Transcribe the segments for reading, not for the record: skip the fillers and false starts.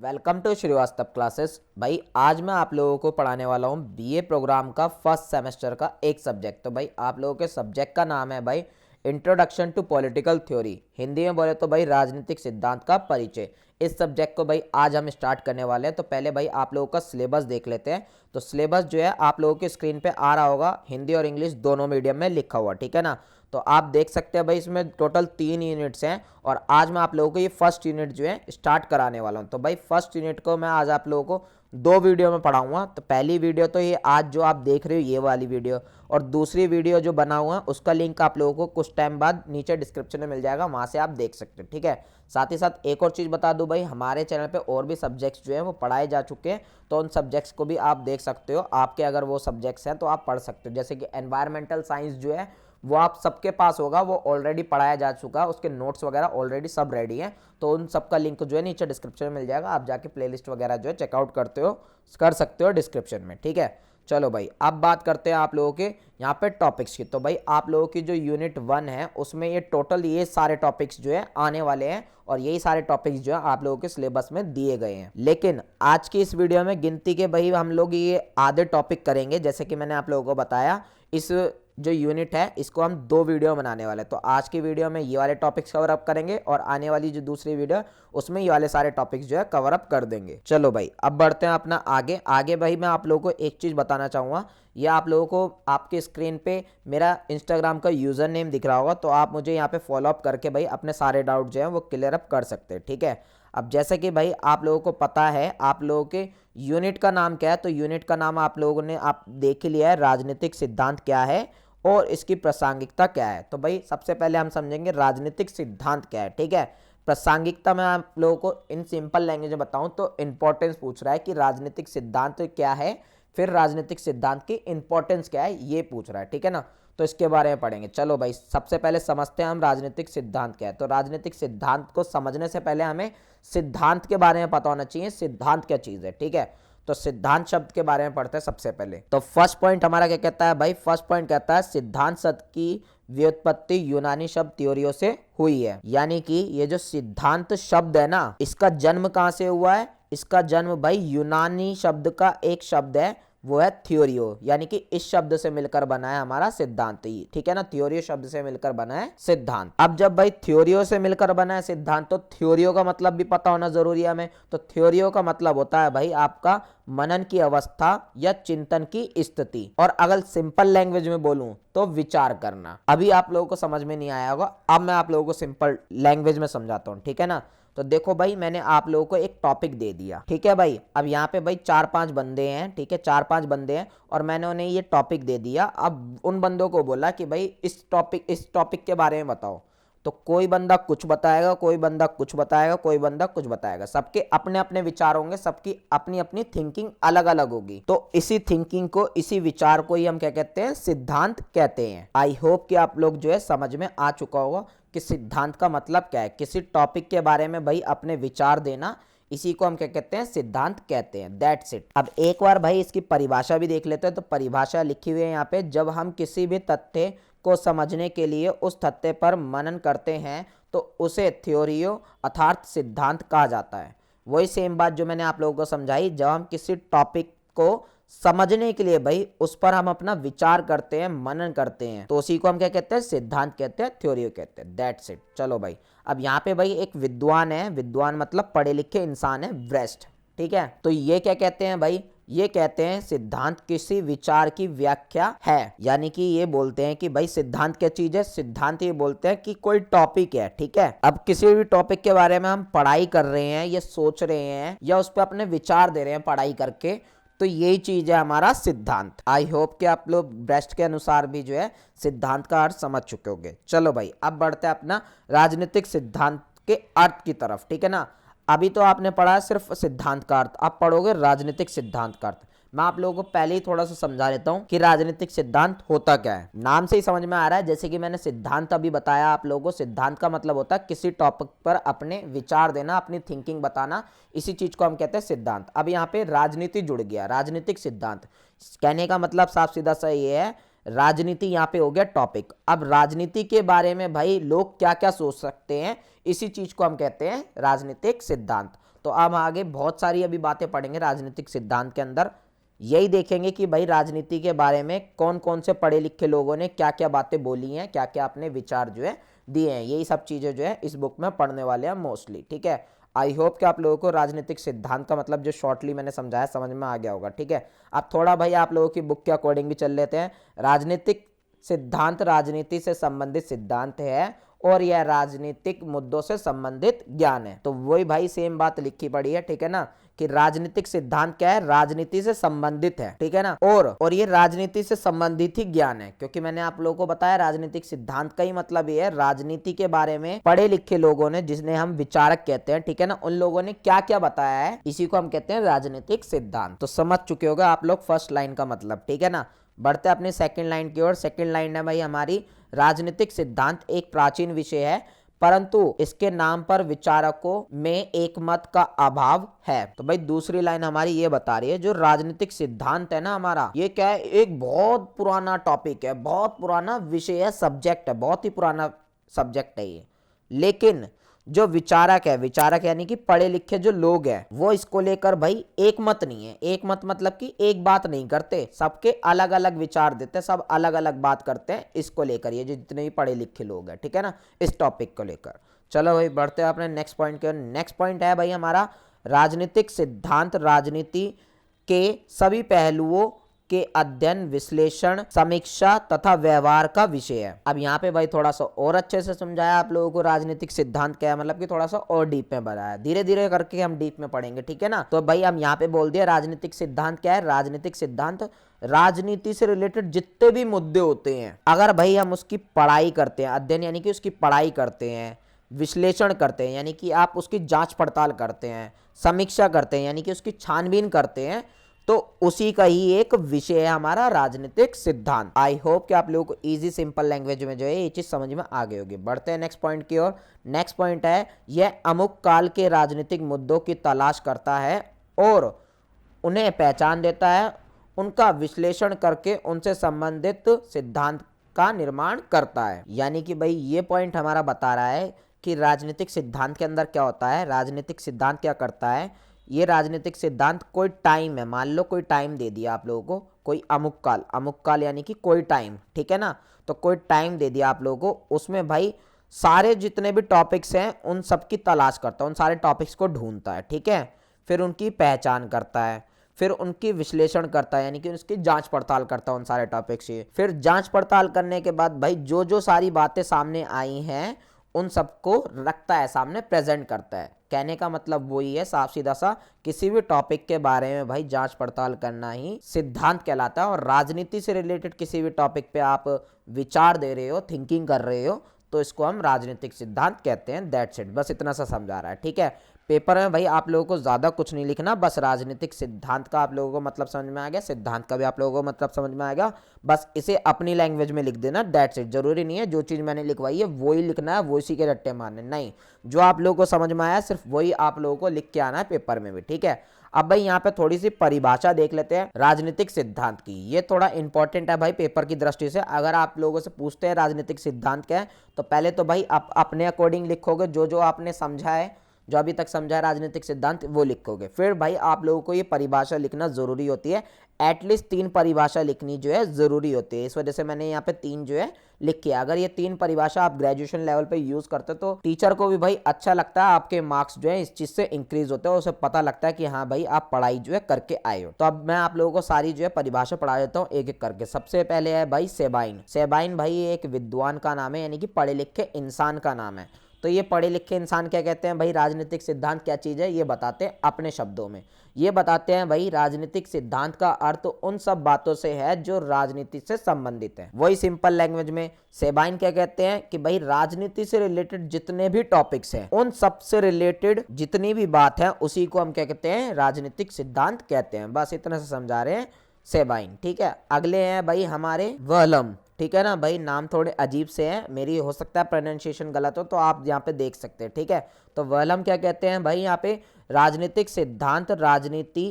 Welcome to Srivastava classes. भाई आज मैं आप लोगों को पढ़ाने वाला हूँ बीए प्रोग्राम का फर्स्ट सेमेस्टर का एक सब्जेक्ट। तो भाई आप लोगों के सब्जेक्ट का नाम है भाई introduction to political theory. Hindi में बोले तो भाई राजनीतिक सिद्धांत का परिचय। इस सब्जेक्ट को भाई आज हम स्टार्ट करने वाले हैं। तो पहले भाई आप लोगों का सिलेबस देख लेते हैं। तो सिलेबस जो है आप लोगों की स्क्रीन पे आ रहा होगा, हिंदी और इंग्लिश दोनों मीडियम में लिखा हुआ, ठीक है ना। तो आप देख सकते हैं भाई इसमें टोटल 3 यूनिट्स हैं और आज मैं आप लोगों को ये फर्स्ट यूनिट जो है स्टार्ट कराने वाला हूँ। तो भाई फर्स्ट यूनिट को मैं आज आप लोगों को 2 वीडियो में पढ़ाऊंगा। तो पहली वीडियो तो ये आज जो आप देख रहे हो ये वाली वीडियो, और दूसरी वीडियो जो बना हुआ है उसका लिंक आप लोगों को कुछ टाइम बाद नीचे डिस्क्रिप्शन में मिल जाएगा, वहाँ से आप देख सकते हो, ठीक है। साथ ही साथ एक और चीज़ बता दूं भाई, हमारे चैनल पे और भी सब्जेक्ट्स जो है वो पढ़ाए जा चुके हैं, तो उन सब्जेक्ट्स को भी आप देख सकते हो। आपके अगर वो सब्जेक्ट्स हैं तो आप पढ़ सकते हो। जैसे कि एनवायरमेंटल साइंस जो है वो आप सबके पास होगा, वो ऑलरेडी पढ़ाया जा चुका है, उसके नोट्स वगैरह ऑलरेडी सब रेडी हैं। तो उन सब का लिंक जो है नीचे डिस्क्रिप्शन में मिल जाएगा, आप जाके प्लेलिस्ट वगैरह जो है चेकआउट कर सकते हो डिस्क्रिप्शन में, ठीक है। चलो भाई अब बात करते हैं आप लोगों के यहाँ पे टॉपिक्स की। तो भाई आप लोगों की जो यूनिट 1 है उसमें ये टोटल ये सारे टॉपिक्स जो है आने वाले हैं, और यही सारे टॉपिक्स जो है आप लोगों के सिलेबस में दिए गए हैं। लेकिन आज की इस वीडियो में गिनती के भाई हम लोग ये आधे टॉपिक करेंगे। जैसे कि मैंने आप लोगों को बताया, इस जो यूनिट है इसको हम 2 वीडियो बनाने वाले हैं। तो आज की वीडियो में ये वाले टॉपिक्स कवर अप करेंगे और आने वाली जो दूसरी वीडियो उसमें ये वाले सारे टॉपिक्स जो है कवर अप कर देंगे। चलो भाई अब बढ़ते हैं अपना आगे भाई मैं आप लोगों को एक चीज़ बताना चाहूँगा। ये आप लोगों को आपके स्क्रीन पे मेरा इंस्टाग्राम का यूज़र नेम दिख रहा होगा, तो आप मुझे यहाँ पे फॉलो अप करके भाई अपने सारे डाउट जो है वो क्लियर अप कर सकते हैं, ठीक है। अब जैसे कि भाई आप लोगों को पता है आप लोगों के यूनिट का नाम क्या है, तो यूनिट का नाम आप लोगों ने आप देख लिया है, राजनीतिक सिद्धांत क्या है और इसकी प्रासंगिकता क्या है। तो भाई सबसे पहले हम समझेंगे राजनीतिक सिद्धांत क्या है, ठीक है। प्रासंगिकता में आप लोगों को इन सिंपल लैंग्वेज में बताऊं तो इंपॉर्टेंस पूछ रहा है कि राजनीतिक सिद्धांत क्या है, फिर राजनीतिक सिद्धांत की इंपॉर्टेंस क्या है ये पूछ रहा है, ठीक है ना। तो इसके बारे में पढ़ेंगे। चलो भाई सबसे पहले समझते हैं हम राजनीतिक सिद्धांत क्या है। तो राजनीतिक सिद्धांत को समझने से पहले हमें सिद्धांत के बारे में पता होना चाहिए, सिद्धांत क्या चीज है, ठीक है। तो सिद्धांत शब्द के बारे में पढ़ते हैं सबसे पहले। तो फर्स्ट पॉइंट हमारा क्या कहता है भाई, फर्स्ट पॉइंट कहता है सिद्धांत शब्द की व्युत्पत्ति यूनानी शब्द थ्योरियों से हुई है। यानी कि ये जो सिद्धांत शब्द है ना, इसका जन्म कहां से हुआ है? इसका जन्म भाई यूनानी शब्द का एक शब्द है, वो है थ्योरियो, यानी कि इस शब्द से मिलकर बना है हमारा सिद्धांत, ठीक है ना। थ्योरियो शब्द से मिलकर बना है सिद्धांत। अब जब भाई थ्योरियो से मिलकर बना है सिद्धांत, तो थ्योरियो का मतलब भी पता होना जरूरी है हमें। तो थ्योरियो का मतलब होता है भाई आपका मनन की अवस्था या चिंतन की स्थिति, और अगर सिंपल लैंग्वेज में बोलूं तो विचार करना। अभी आप लोगों को समझ में नहीं आया होगा, अब मैं आप लोगों को सिंपल लैंग्वेज में समझाता हूं, ठीक है ना। तो देखो भाई मैंने आप लोगों को एक टॉपिक दे दिया, ठीक है भाई। अब यहाँ पे भाई 4-5 बंदे हैं, ठीक है, 4-5 बंदे हैं, और मैंने उन्हें ये टॉपिक दे दिया। अब उन बंदों को बोला कि भाई इस टॉपिक के बारे में बताओ। तो कोई बंदा कुछ बताएगा, कोई बंदा कुछ बताएगा, कोई बंदा कुछ बताएगा। सबके अपने अपने विचार होंगे, सबकी अपनी अपनी थिंकिंग अलग अलग होगी। तो इसी थिंकिंग को, इसी विचार को ही हम क्या कहते हैं? सिद्धांत कहते हैं। आई होप कि आप लोग जो है समझ में आ चुका होगा कि सिद्धांत का मतलब क्या है। किसी टॉपिक के बारे में भाई अपने विचार देना, इसी को हम क्या कहते हैं? सिद्धांत कहते हैं। That's it. अब एक बार भाई इसकी परिभाषा भी देख लेते हैं। तो परिभाषा लिखी हुई है यहाँ पे, जब हम किसी भी तथ्य को समझने के लिए उस तथ्य पर मनन करते हैं तो उसे थ्योरियो अर्थात सिद्धांत कहा जाता है। वही सेम बात जो मैंने आप लोगों को समझाई, जब हम किसी टॉपिक को समझने के लिए भाई उस पर हम अपना विचार करते हैं, मनन करते हैं, तो उसी को हम क्या कहते हैं? सिद्धांत कहते हैं, थ्योरी कहते हैं। That's it. चलो भाई अब यहाँ पे भाई एक विद्वान है, विद्वान मतलब पढ़े लिखे इंसान है, ब्रेस्ट, ठीक है। तो ये क्या कहते हैं भाई? ये कहते हैं सिद्धांत किसी विचार की व्याख्या है। यानी कि ये बोलते हैं कि भाई सिद्धांत क्या चीज है? सिद्धांत ये बोलते हैं कि कोई टॉपिक है, ठीक है। अब किसी भी टॉपिक के बारे में हम पढ़ाई कर रहे हैं या सोच रहे हैं या उस पर अपने विचार दे रहे हैं पढ़ाई करके, तो यही चीज है हमारा सिद्धांत। आई होप कि आप लोग ब्रेस्ट के अनुसार भी जो है सिद्धांत का अर्थ समझ चुके होंगे। चलो भाई अब बढ़ते हैं अपना राजनीतिक सिद्धांत के अर्थ की तरफ, ठीक है ना। अभी तो आपने पढ़ा सिर्फ सिद्धांत का अर्थ, अब पढ़ोगे राजनीतिक सिद्धांत का अर्थ। मैं आप लोगों को पहले ही थोड़ा सा समझा देता हूं कि राजनीतिक सिद्धांत होता क्या है। नाम से ही समझ में आ रहा है, जैसे कि मैंने सिद्धांत अभी बताया आप लोगों को। सिद्धांत का मतलब होता है किसी टॉपिक पर अपने विचार देना, अपनी थिंकिंग बताना, इसी चीज को हम कहते हैं सिद्धांत। अब यहाँ पे राजनीति जुड़ गया, राजनीतिक सिद्धांत कहने का मतलब साफ सीधा सा ये है, राजनीति यहाँ पे हो गया टॉपिक। अब राजनीति के बारे में भाई लोग क्या क्या सोच सकते हैं, इसी चीज को हम कहते हैं राजनीतिक सिद्धांत। तो हम आगे बहुत सारी अभी बातें पढ़ेंगे राजनीतिक सिद्धांत के अंदर, यही देखेंगे कि भाई राजनीति के बारे में कौन कौन से पढ़े लिखे लोगों ने क्या क्या बातें बोली हैं, क्या क्या अपने विचार जो है दिए हैं, यही सब चीज़ें जो है इस बुक में पढ़ने वाले हैं मोस्टली। ठीक है, आई होप कि आप लोगों को राजनीतिक सिद्धांत का मतलब जो शॉर्टली मैंने समझाया समझ में आ गया होगा। ठीक है, अब थोड़ा भाई आप लोगों की बुक के अकॉर्डिंग भी चल लेते हैं। राजनीतिक सिद्धांत राजनीति से संबंधित सिद्धांत है और यह राजनीतिक मुद्दों से संबंधित ज्ञान है। तो वही भाई सेम बात लिखी पड़ी है, ठीक है ना, कि राजनीतिक सिद्धांत क्या है, राजनीति से संबंधित है, ठीक है ना, और ये राजनीति से संबंधित ही ज्ञान है, क्योंकि मैंने आप लोगों को बताया राजनीतिक सिद्धांत का ही मतलब ये है राजनीति के बारे में पढ़े लिखे लोगों ने, जिसने हम विचारक कहते हैं, ठीक है ना, उन लोगों ने क्या क्या बताया है, इसी को हम कहते हैं राजनीतिक सिद्धांत। तो समझ चुके होगा आप लोग फर्स्ट लाइन का मतलब, ठीक है ना। बढ़ते अपनी सेकंड लाइन की ओर। सेकंड लाइन है भाई हमारी, राजनीतिक सिद्धांत एक प्राचीन विषय है परंतु इसके नाम पर विचारकों में एक मत का अभाव है। तो भाई दूसरी लाइन हमारी ये बता रही है जो राजनीतिक सिद्धांत है ना हमारा, ये क्या है, एक बहुत पुराना टॉपिक है, बहुत पुराना विषय है, सब्जेक्ट है, बहुत ही पुराना सब्जेक्ट है ये। लेकिन जो विचारक है, विचारक यानी कि पढ़े लिखे जो लोग हैं, वो इसको लेकर भाई एक मत नहीं है। एक मत मतलब कि एक बात नहीं करते, सबके अलग अलग विचार देते हैं, सब अलग अलग बात करते हैं इसको लेकर, ये जो जितने भी पढ़े लिखे लोग हैं, ठीक है ना, इस टॉपिक को लेकर। चलो भाई बढ़ते हैं अपने नेक्स्ट पॉइंट के। नेक्स्ट पॉइंट है भाई हमारा, राजनीतिक सिद्धांत राजनीति के सभी पहलुओं के अध्ययन, विश्लेषण, समीक्षा तथा व्यवहार का विषय है। अब यहाँ पे भाई थोड़ा सा और अच्छे से समझाया आप लोगों को राजनीतिक सिद्धांत क्या है, मतलब कि थोड़ा सा और डीप में बताया, धीरे धीरे करके हम डीप में पढ़ेंगे, ठीक है ना। तो भाई हम यहाँ पे बोल दिया राजनीतिक सिद्धांत क्या है, राजनीतिक सिद्धांत राजनीति से रिलेटेड जितने भी मुद्दे होते हैं, अगर भाई हम उसकी पढ़ाई करते हैं, अध्ययन यानी कि उसकी पढ़ाई करते हैं, विश्लेषण करते हैं यानी कि आप उसकी जांच पड़ताल करते हैं, समीक्षा करते हैं यानी कि उसकी छानबीन करते हैं, तो उसी का ही एक विषय है हमारा राजनीतिक सिद्धांत। आई होप कि आप लोगों को इजी सिंपल लैंग्वेज में जो है ये चीज समझ में आ गई होगी। बढ़ते हैं नेक्स्ट पॉइंट की ओर। नेक्स्ट पॉइंट है, यह अमुक काल के राजनीतिक मुद्दों की तलाश करता है और उन्हें पहचान देता है, उनका विश्लेषण करके उनसे संबंधित सिद्धांत का निर्माण करता है। यानी कि भाई ये पॉइंट हमारा बता रहा है कि राजनीतिक सिद्धांत के अंदर क्या होता है, राजनीतिक सिद्धांत क्या करता है। ये राजनीतिक सिद्धांत कोई टाइम है, मान लो कोई टाइम दे दिया आप लोगों को, कोई अमुक काल यानी कि कोई टाइम, ठीक है ना, तो कोई टाइम दे दिया आप लोगों को, उसमें भाई सारे जितने भी टॉपिक्स हैं उन सब की तलाश करता है, उन सारे टॉपिक्स को ढूंढता है, ठीक है, फिर उनकी पहचान करता है, फिर उनकी विश्लेषण करता है यानी कि उसकी जांच पड़ताल करता है उन सारे टॉपिक्स की। फिर जांच पड़ताल करने के बाद भाई जो जो सारी बातें सामने आई हैं उन सबको रखता है सामने, प्रेजेंट करता है। कहने का मतलब वही है साफ सीधा सा, किसी भी टॉपिक के बारे में भाई जांच पड़ताल करना ही सिद्धांत कहलाता है। और राजनीति से रिलेटेड किसी भी टॉपिक पे आप विचार दे रहे हो, थिंकिंग कर रहे हो, तो इसको हम राजनीतिक सिद्धांत कहते हैं। दैट्स इट, बस इतना सा समझा रहा है, ठीक है। पेपर में भाई आप लोगों को ज्यादा कुछ नहीं लिखना, बस राजनीतिक सिद्धांत का आप लोगों को मतलब समझ में आ गया, सिद्धांत का भी आप लोगों को मतलब समझ में आएगा, बस इसे अपनी लैंग्वेज में लिख देना। दैट्स इट, जरूरी नहीं है जो चीज मैंने लिखवाई है वही लिखना है, वो इसी के रट्टे मारने, नहीं, जो आप लोगों को समझ में आया सिर्फ वही आप लोगों को लिख के आना है पेपर में भी, ठीक है। अब भाई यहाँ पे थोड़ी सी परिभाषा देख लेते हैं राजनीतिक सिद्धांत की, ये थोड़ा इंपॉर्टेंट है भाई पेपर की दृष्टि से। अगर आप लोगों से पूछते हैं राजनीतिक सिद्धांत क्या है, तो पहले तो भाई आप अपने अकॉर्डिंग लिखोगे, जो जो आपने समझा है, जो अभी तक समझा है राजनीतिक सिद्धांत वो लिखोगे। फिर भाई आप लोगों को ये परिभाषा लिखना जरूरी होती है, एटलीस्ट 3 परिभाषा लिखनी जो है जरूरी होती है। इस वजह से मैंने यहाँ पे 3 जो है लिखी है। अगर ये 3 परिभाषा आप ग्रेजुएशन लेवल पे यूज करते तो टीचर को भी भाई अच्छा लगता है, आपके मार्क्स जो है इस चीज से इंक्रीज होते हैं, उसे पता लगता है कि हाँ भाई आप पढ़ाई जो है करके आए हो। तो अब मैं आप लोगों को सारी जो है परिभाषा पढ़ा देता हूँ एक एक करके। सबसे पहले है भाई सेबाइन। सेबाइन भाई एक विद्वान का नाम है, यानी कि पढ़े लिखे इंसान का नाम है। तो ये पढ़े लिखे इंसान क्या कहते हैं भाई, राजनीतिक सिद्धांत क्या चीज है ये बताते हैं अपने शब्दों में। ये बताते हैं भाई राजनीतिक सिद्धांत का अर्थ उन सब बातों से है जो राजनीति से संबंधित है। वही सिंपल लैंग्वेज में सेबाइन क्या कहते हैं कि भाई राजनीति से रिलेटेड जितने भी टॉपिक्स हैं उन सब से रिलेटेड जितनी भी बात है उसी को हम क्या कहते हैं, राजनीतिक सिद्धांत कहते हैं। बस इतना से समझा रहे हैं सेबाइन, ठीक है। अगले हैं भाई हमारे वर्लम, ठीक है ना भाई, नाम थोड़े अजीब से हैं, मेरी हो सकता है प्रोनाउंसिएशन गलत हो तो आप यहाँ पे देख सकते हैं, ठीक है। तो वर्लम क्या कहते हैं भाई, यहाँ पे राजनीतिक सिद्धांत राजनीति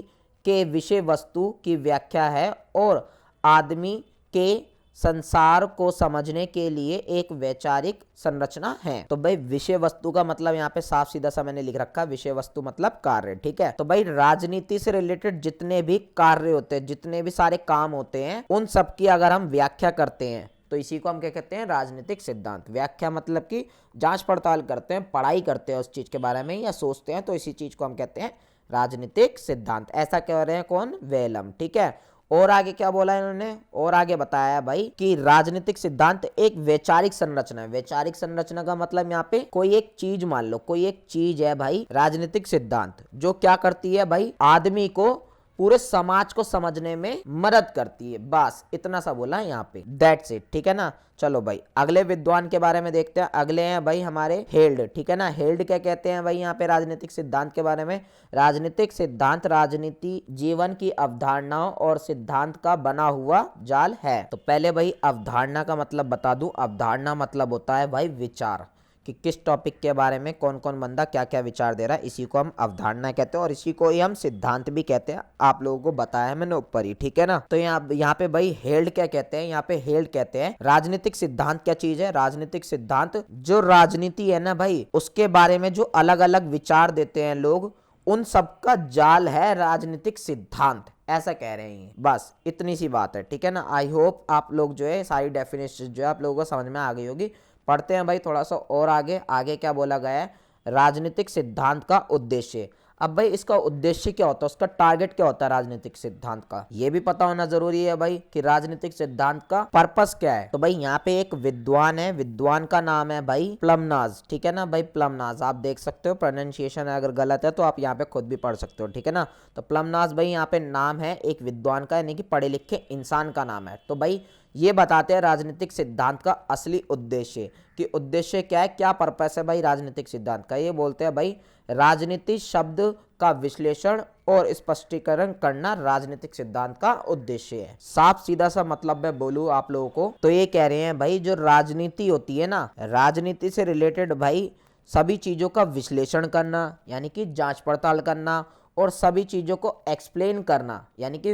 के विषय वस्तु की व्याख्या है और आदमी के संसार को समझने के लिए एक वैचारिक संरचना है। तो भाई विषय वस्तु का मतलब यहाँ पे साफ सीधा सा मैंने लिख रखा, विषय वस्तु मतलब कार्य, ठीक है। तो भाई राजनीति से रिलेटेड जितने भी कार्य होते हैं, जितने भी सारे काम होते हैं, उन सब की अगर हम व्याख्या करते हैं तो इसी को हम क्या कहते हैं, राजनीतिक सिद्धांत। व्याख्या मतलब कि जांच पड़ताल करते हैं, पढ़ाई करते हैं उस चीज के बारे में या सोचते हैं, तो इसी चीज को हम कहते हैं राजनीतिक सिद्धांत। ऐसा कह रहे हैं कौन, वेलम, ठीक है। और आगे क्या बोला इन्होंने, और आगे बताया भाई कि राजनीतिक सिद्धांत एक वैचारिक संरचना है। वैचारिक संरचना का मतलब यहाँ पे कोई एक चीज, मान लो कोई एक चीज है भाई राजनीतिक सिद्धांत, जो क्या करती है भाई, आदमी को पूरे समाज को समझने में मदद करती है। बस इतना सा बोला है यहाँ पे, दैट्स इट, ठीक है ना। चलो भाई अगले विद्वान के बारे में देखते हैं। अगले हैं भाई हमारे हेल्ड, ठीक है ना। हेल्ड क्या कहते हैं भाई यहाँ पे राजनीतिक सिद्धांत के बारे में, राजनीतिक सिद्धांत राजनीति जीवन की अवधारणाओं और सिद्धांत का बना हुआ जाल है। तो पहले भाई अवधारणा का मतलब बता दूं। अवधारणा मतलब होता है भाई विचार, कि किस टॉपिक के बारे में कौन कौन बंदा क्या क्या विचार दे रहा है, इसी को हम अवधारणा कहते हैं और इसी को ही हम सिद्धांत भी कहते हैं। आप लोगों को बताया है मैंने ऊपर ही, ठीक है ना। तो यहाँ पे भाई हेल्ड क्या कहते हैं, यहाँ पे हेल्ड कहते हैं राजनीतिक सिद्धांत क्या चीज है। राजनीतिक सिद्धांत जो राजनीति है ना भाई, उसके बारे में जो अलग अलग विचार देते हैं लोग, उन सबका जाल है राजनीतिक सिद्धांत, ऐसा कह रहे हैं। बस इतनी सी बात है, ठीक है ना। आई होप आप लोग जो है सारी डेफिनेशन जो है आप लोगों को समझ में आ गई होगी। पढ़ते हैं भाई थोड़ा सा और आगे। आगे क्या बोला गया है, राजनीतिक सिद्धांत का उद्देश्य। अब भाई इसका उद्देश्य क्या होता है, उसका टारगेट क्या होता है राजनीतिक सिद्धांत का, ये भी पता होना जरूरी है भाई कि राजनीतिक सिद्धांत का पर्पस क्या है। तो भाई यहाँ पे एक विद्वान है, विद्वान का नाम है भाई प्लमनाज, ठीक है ना भाई, प्लमनाज। आप देख सकते हो प्रोनाउंसिएशन अगर गलत है तो आप यहाँ पे खुद भी पढ़ सकते हो, ठीक है ना। तो प्लमनाज भाई यहाँ पे नाम है एक विद्वान का, यानी कि पढ़े लिखे इंसान का नाम है। तो भाई ये बताते हैं राजनीतिक सिद्धांत का असली उद्देश्य, कि उद्देश्य क्या है, क्या पर्पस है भाई राजनीतिक सिद्धांत का। ये बोलते हैं भाई राजनीति शब्द का विश्लेषण और स्पष्टीकरण करना राजनीतिक सिद्धांत का उद्देश्य है। साफ सीधा सा मतलब मैं बोलूं आप लोगों को तो ये कह रहे हैं भाई जो राजनीति होती है ना, राजनीति से रिलेटेड भाई सभी चीजों का विश्लेषण करना, यानी कि जांच पड़ताल करना, और सभी चीजों को एक्सप्लेन करना, यानी कि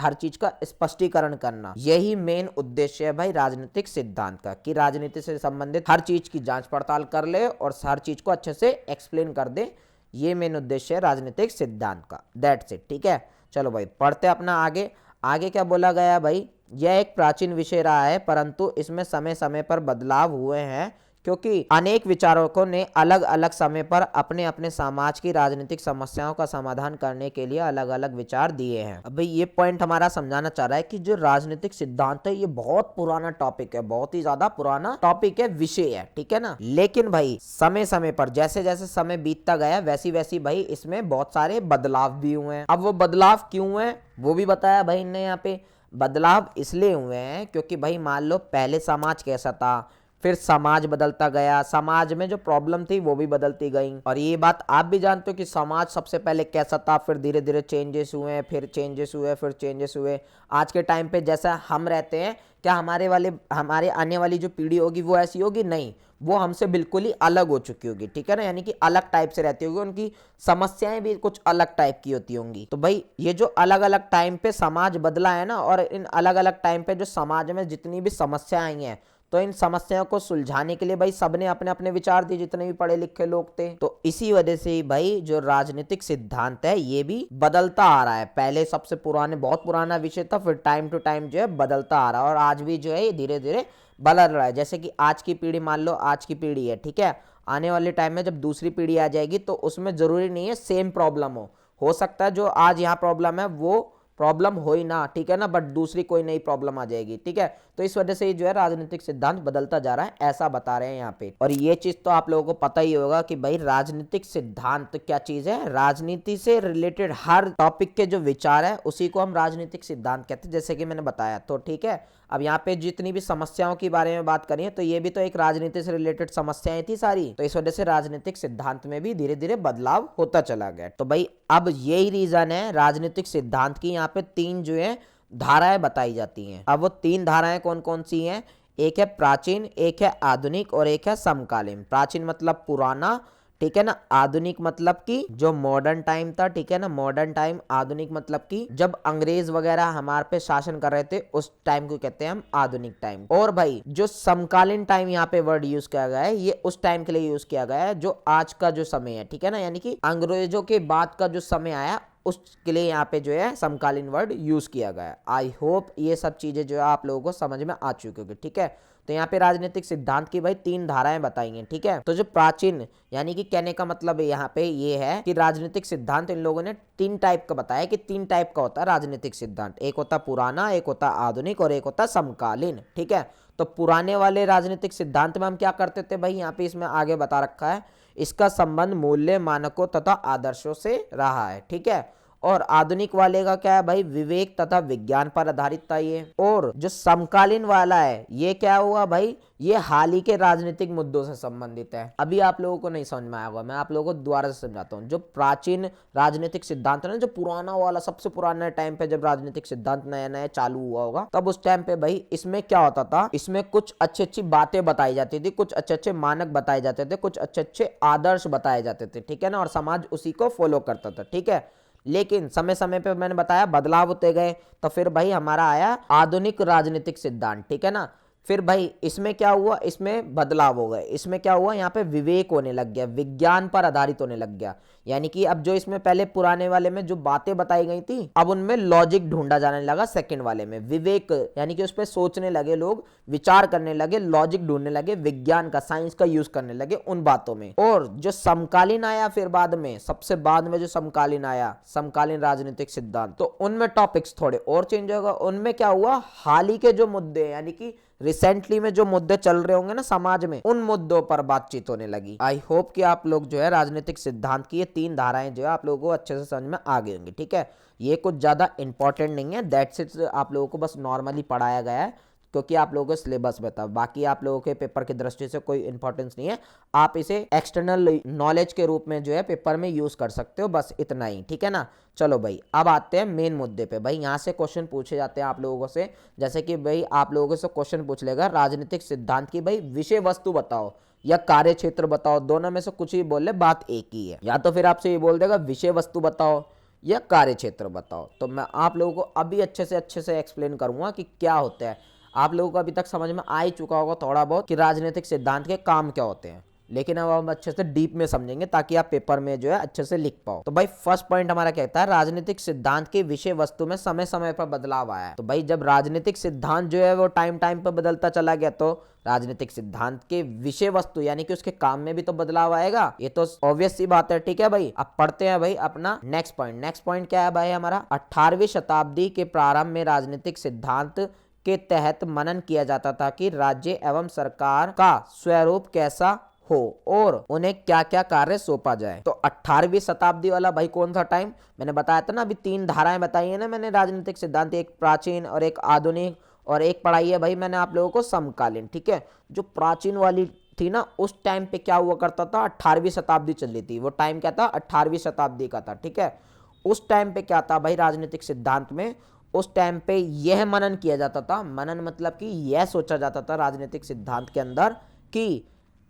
हर चीज का स्पष्टीकरण करना, यही मेन उद्देश्य है भाई राजनीतिक सिद्धांत का, कि राजनीति से संबंधित हर चीज की जांच पड़ताल कर ले और हर चीज को अच्छे से एक्सप्लेन कर दे। ये मेन उद्देश्य है राजनीतिक सिद्धांत का, दैट्स इट, ठीक है। चलो भाई पढ़ते अपना आगे। आगे क्या बोला गया भाई, यह एक प्राचीन विषय रहा है परंतु इसमें समय समय पर बदलाव हुए हैं, क्योंकि अनेक विचारकों ने अलग अलग समय पर अपने अपने समाज की राजनीतिक समस्याओं का समाधान करने के लिए अलग अलग विचार दिए हैं। अब भाई ये पॉइंट हमारा समझाना चाह रहा है कि जो राजनीतिक सिद्धांत है ये बहुत पुराना टॉपिक है, बहुत ही ज्यादा पुराना टॉपिक है, विषय है, ठीक है ना। लेकिन भाई समय समय पर जैसे जैसे समय बीतता गया वैसी वैसी भाई इसमें बहुत सारे बदलाव भी हुए हैं। अब वो बदलाव क्यों हुए वो भी बताया भाई ने यहाँ पे। बदलाव इसलिए हुए हैं क्योंकि भाई मान लो पहले समाज कैसा था, फिर समाज बदलता गया, समाज में जो प्रॉब्लम थी वो भी बदलती गई। और ये बात आप भी जानते हो कि समाज सबसे पहले कैसा था, फिर धीरे धीरे चेंजेस हुए, फिर चेंजेस हुए, फिर चेंजेस हुए। आज के टाइम पे जैसा हम रहते हैं, क्या हमारे आने वाली जो पीढ़ी होगी वो ऐसी होगी? नहीं, वो हमसे बिल्कुल ही अलग हो चुकी होगी, ठीक है ना। यानी कि अलग टाइप से रहती होगी, उनकी समस्याएं भी कुछ अलग टाइप की होती होंगी। तो भाई ये जो अलग अलग टाइम पे समाज बदला है ना, और इन अलग अलग टाइम पे जो समाज में जितनी भी समस्याएं आई हैं, तो इन समस्याओं को सुलझाने के लिए भाई सबने अपने अपने विचार दिए, जितने भी पढ़े लिखे लोग थे। तो इसी वजह से ही भाई जो राजनीतिक सिद्धांत है ये भी बदलता आ रहा है। पहले सबसे बहुत पुराना विषय था, फिर टाइम टू टाइम जो है बदलता आ रहा है, और आज भी जो है ये धीरे धीरे बदल रहा है। जैसे कि आज की पीढ़ी, मान लो आज की पीढ़ी है, ठीक है, आने वाले टाइम में जब दूसरी पीढ़ी आ जाएगी तो उसमें जरूरी नहीं है सेम प्रॉब्लम हो सकता है जो आज यहाँ प्रॉब्लम है वो प्रॉब्लम हो ही ना, ठीक है ना, बट दूसरी कोई नई प्रॉब्लम आ जाएगी, ठीक है। तो इस वजह से ये जो है राजनीतिक सिद्धांत बदलता जा रहा है, ऐसा बता रहे हैं यहाँ पे। और ये चीज तो आप लोगों को पता ही होगा कि भाई राजनीतिक सिद्धांत क्या चीज है। राजनीति से रिलेटेड हर टॉपिक के जो विचार है उसी को हम राजनीतिक सिद्धांत कहते हैं, जैसे कि मैंने बताया। तो ठीक है, अब यहाँ पे जितनी भी समस्याओं के बारे में बात करें तो ये भी तो एक राजनीति से रिलेटेड समस्याएं थी सारी। तो इस वजह से राजनीतिक सिद्धांत में भी धीरे धीरे बदलाव होता चला गया। तो भाई अब यही रीजन है राजनीतिक सिद्धांत की, यहाँ पे 3 जो है धाराएं बताई जाती हैं। अब वो 3 धाराएं कौन कौन सी हैं? एक है प्राचीन, एक है आधुनिक और एक है समकालीन। प्राचीन मतलब पुराना, ठीक है ना। आधुनिक मतलब कि जो मॉडर्न टाइम था, ठीक है ना, मॉडर्न टाइम। आधुनिक मतलब कि जब अंग्रेज वगैरह हमारे पे शासन कर रहे थे उस टाइम को कहते हैं हम आधुनिक टाइम। और भाई जो समकालीन टाइम यहाँ पे वर्ड यूज किया गया है, ये उस टाइम के लिए यूज किया गया है जो आज का जो समय है, ठीक है ना, यानी कि अंग्रेजों के बाद का जो समय आया उसके लिए यहाँ पे जो है समकालीन वर्ड यूज किया गया है। आई होप ये सब चीजें जो है आप लोगों को समझ में आ चुकी होगी, ठीक है। तो यहाँ पे राजनीतिक सिद्धांत की भाई 3 धाराएं बताई हैं, ठीक है। तो जो प्राचीन, यानी कि कहने का मतलब यहाँ पे ये है कि राजनीतिक सिद्धांत इन लोगों ने 3 टाइप का बताया कि 3 टाइप का होता है राजनीतिक सिद्धांत। एक होता पुराना, एक होता आधुनिक और एक होता समकालीन, ठीक है। तो पुराने वाले राजनीतिक सिद्धांत में हम क्या करते थे भाई, यहाँ पे इसमें आगे बता रखा है, इसका संबंध मूल्य, मानकों तथा आदर्शों से रहा है, ठीक है। और आधुनिक वाले का क्या है भाई, विवेक तथा विज्ञान पर आधारित था ये। और जो समकालीन वाला है ये क्या हुआ भाई, ये हाल ही के राजनीतिक मुद्दों से संबंधित है। अभी आप लोगों को नहीं समझ में आया होगा, मैं आप लोगों को दोबारा से समझाता हूँ। जो प्राचीन राजनीतिक सिद्धांत है ना, जो पुराना वाला, सबसे पुराने टाइम पे जब राजनीतिक सिद्धांत नया नया चालू हुआ होगा, तब उस टाइम पे भाई इसमें क्या होता था, इसमें कुछ अच्छी अच्छी बातें बताई जाती थी, कुछ अच्छे अच्छे मानक बताए जाते थे, कुछ अच्छे अच्छे आदर्श बताए जाते थे, ठीक है ना, और समाज उसी को फॉलो करता था, ठीक है। लेकिन समय समय पे मैंने बताया बदलाव होते गए, तो फिर भाई हमारा आया आधुनिक राजनीतिक सिद्धांत, ठीक है ना। फिर भाई इसमें क्या हुआ, इसमें बदलाव हो गए, इसमें क्या हुआ, यहाँ पे विवेक होने लग गया, विज्ञान पर आधारित होने लग गया। यानी कि अब जो इसमें पहले पुराने वाले में जो बातें बताई गई थी, अब उनमें लॉजिक ढूंढा जाने लगा। सेकंड वाले में विवेक, यानी कि उस पर सोचने लगे लोग, विचार करने लगे, लॉजिक ढूंढने लगे, विज्ञान का, साइंस का यूज करने लगे उन बातों में। और जो समकालीन आया फिर बाद में, सबसे बाद में जो समकालीन आया, समकालीन राजनीतिक सिद्धांत, तो उनमें टॉपिक्स थोड़े और चेंज होगा। उनमें क्या हुआ, हाल ही के जो मुद्दे, यानी कि रिसेंटली में जो मुद्दे चल रहे होंगे ना समाज में, उन मुद्दों पर बातचीत होने लगी। आई होप कि आप लोग जो है राजनीतिक सिद्धांत की ये 3 धाराएं जो है आप लोगों को अच्छे से समझ में आ गई होंगी, ठीक है। ये कुछ ज्यादा इंपॉर्टेंट नहीं है, दैट्स इट, आप लोगों को बस नॉर्मली पढ़ाया गया है क्योंकि आप लोगों के सिलेबस में था। बाकी आप लोगों के पेपर की दृष्टि से कोई इंपॉर्टेंस नहीं है, आप इसे एक्सटर्नल नॉलेज के रूप में जो है पेपर में यूज कर सकते हो, बस इतना ही, ठीक है ना। चलो भाई अब आते हैं मेन मुद्दे पे। भाई यहाँ से क्वेश्चन पूछे जाते हैं आप लोगों से, जैसे कि भाई आप लोगों से क्वेश्चन पूछ लेगा राजनीतिक सिद्धांत की भाई विषय वस्तु बताओ या कार्य क्षेत्र बताओ, दोनों में से कुछ ही बोल ले, बात एक ही है। या तो फिर आपसे ये बोल देगा विषय वस्तु बताओ या कार्य क्षेत्र बताओ। तो मैं आप लोगों को अभी अच्छे से एक्सप्लेन करूंगा कि क्या होता है। आप लोगों को अभी तक समझ में आ ही चुका होगा थोड़ा बहुत कि राजनीतिक सिद्धांत के काम क्या होते हैं, लेकिन अब हम अच्छे से डीप में समझेंगे ताकि आप पेपर में जो है अच्छे से लिख पाओ। तो भाई फर्स्ट पॉइंट हमारा कहता है राजनीतिक सिद्धांत के विषय वस्तु में समय समय पर बदलाव आया है। तो भाई जब राजनीतिक सिद्धांत जो है वो टाइम टाइम पर बदलता चला गया, तो राजनीतिक सिद्धांत के विषय वस्तु यानी कि उसके काम में भी तो बदलाव आएगा, ये तो ऑब्वियस सी बात है, ठीक है भाई। अब पढ़ते हैं भाई अपना नेक्स्ट पॉइंट। नेक्स्ट पॉइंट क्या है भाई हमारा, 18वीं शताब्दी के प्रारंभ में राजनीतिक सिद्धांत के तहत मनन किया जाता था कि राज्य एवं सरकार का स्वरूप कैसा हो और उन्हें क्या क्या कार्य सौंपा जाए। तो 18वीं शताब्दी वाला भाई कौन सा टाइम, मैंने बताया था ना, अभी 3 धाराएं बताई है ना मैंने राजनीतिक सिद्धांत, एक प्राचीन और एक आधुनिक और एक पढ़ाई है भाई मैंने आप लोगों को समकालीन, ठीक है। जो प्राचीन वाली थी ना, उस टाइम पे क्या हुआ करता था, 18वीं शताब्दी चल रही थी, वो टाइम क्या था, 18वीं शताब्दी का था, ठीक है। उस टाइम पे क्या था भाई राजनीतिक सिद्धांत में, उस टाइम पे यह मनन किया जाता था, मनन मतलब कि यह सोचा जाता था राजनीतिक सिद्धांत के अंदर कि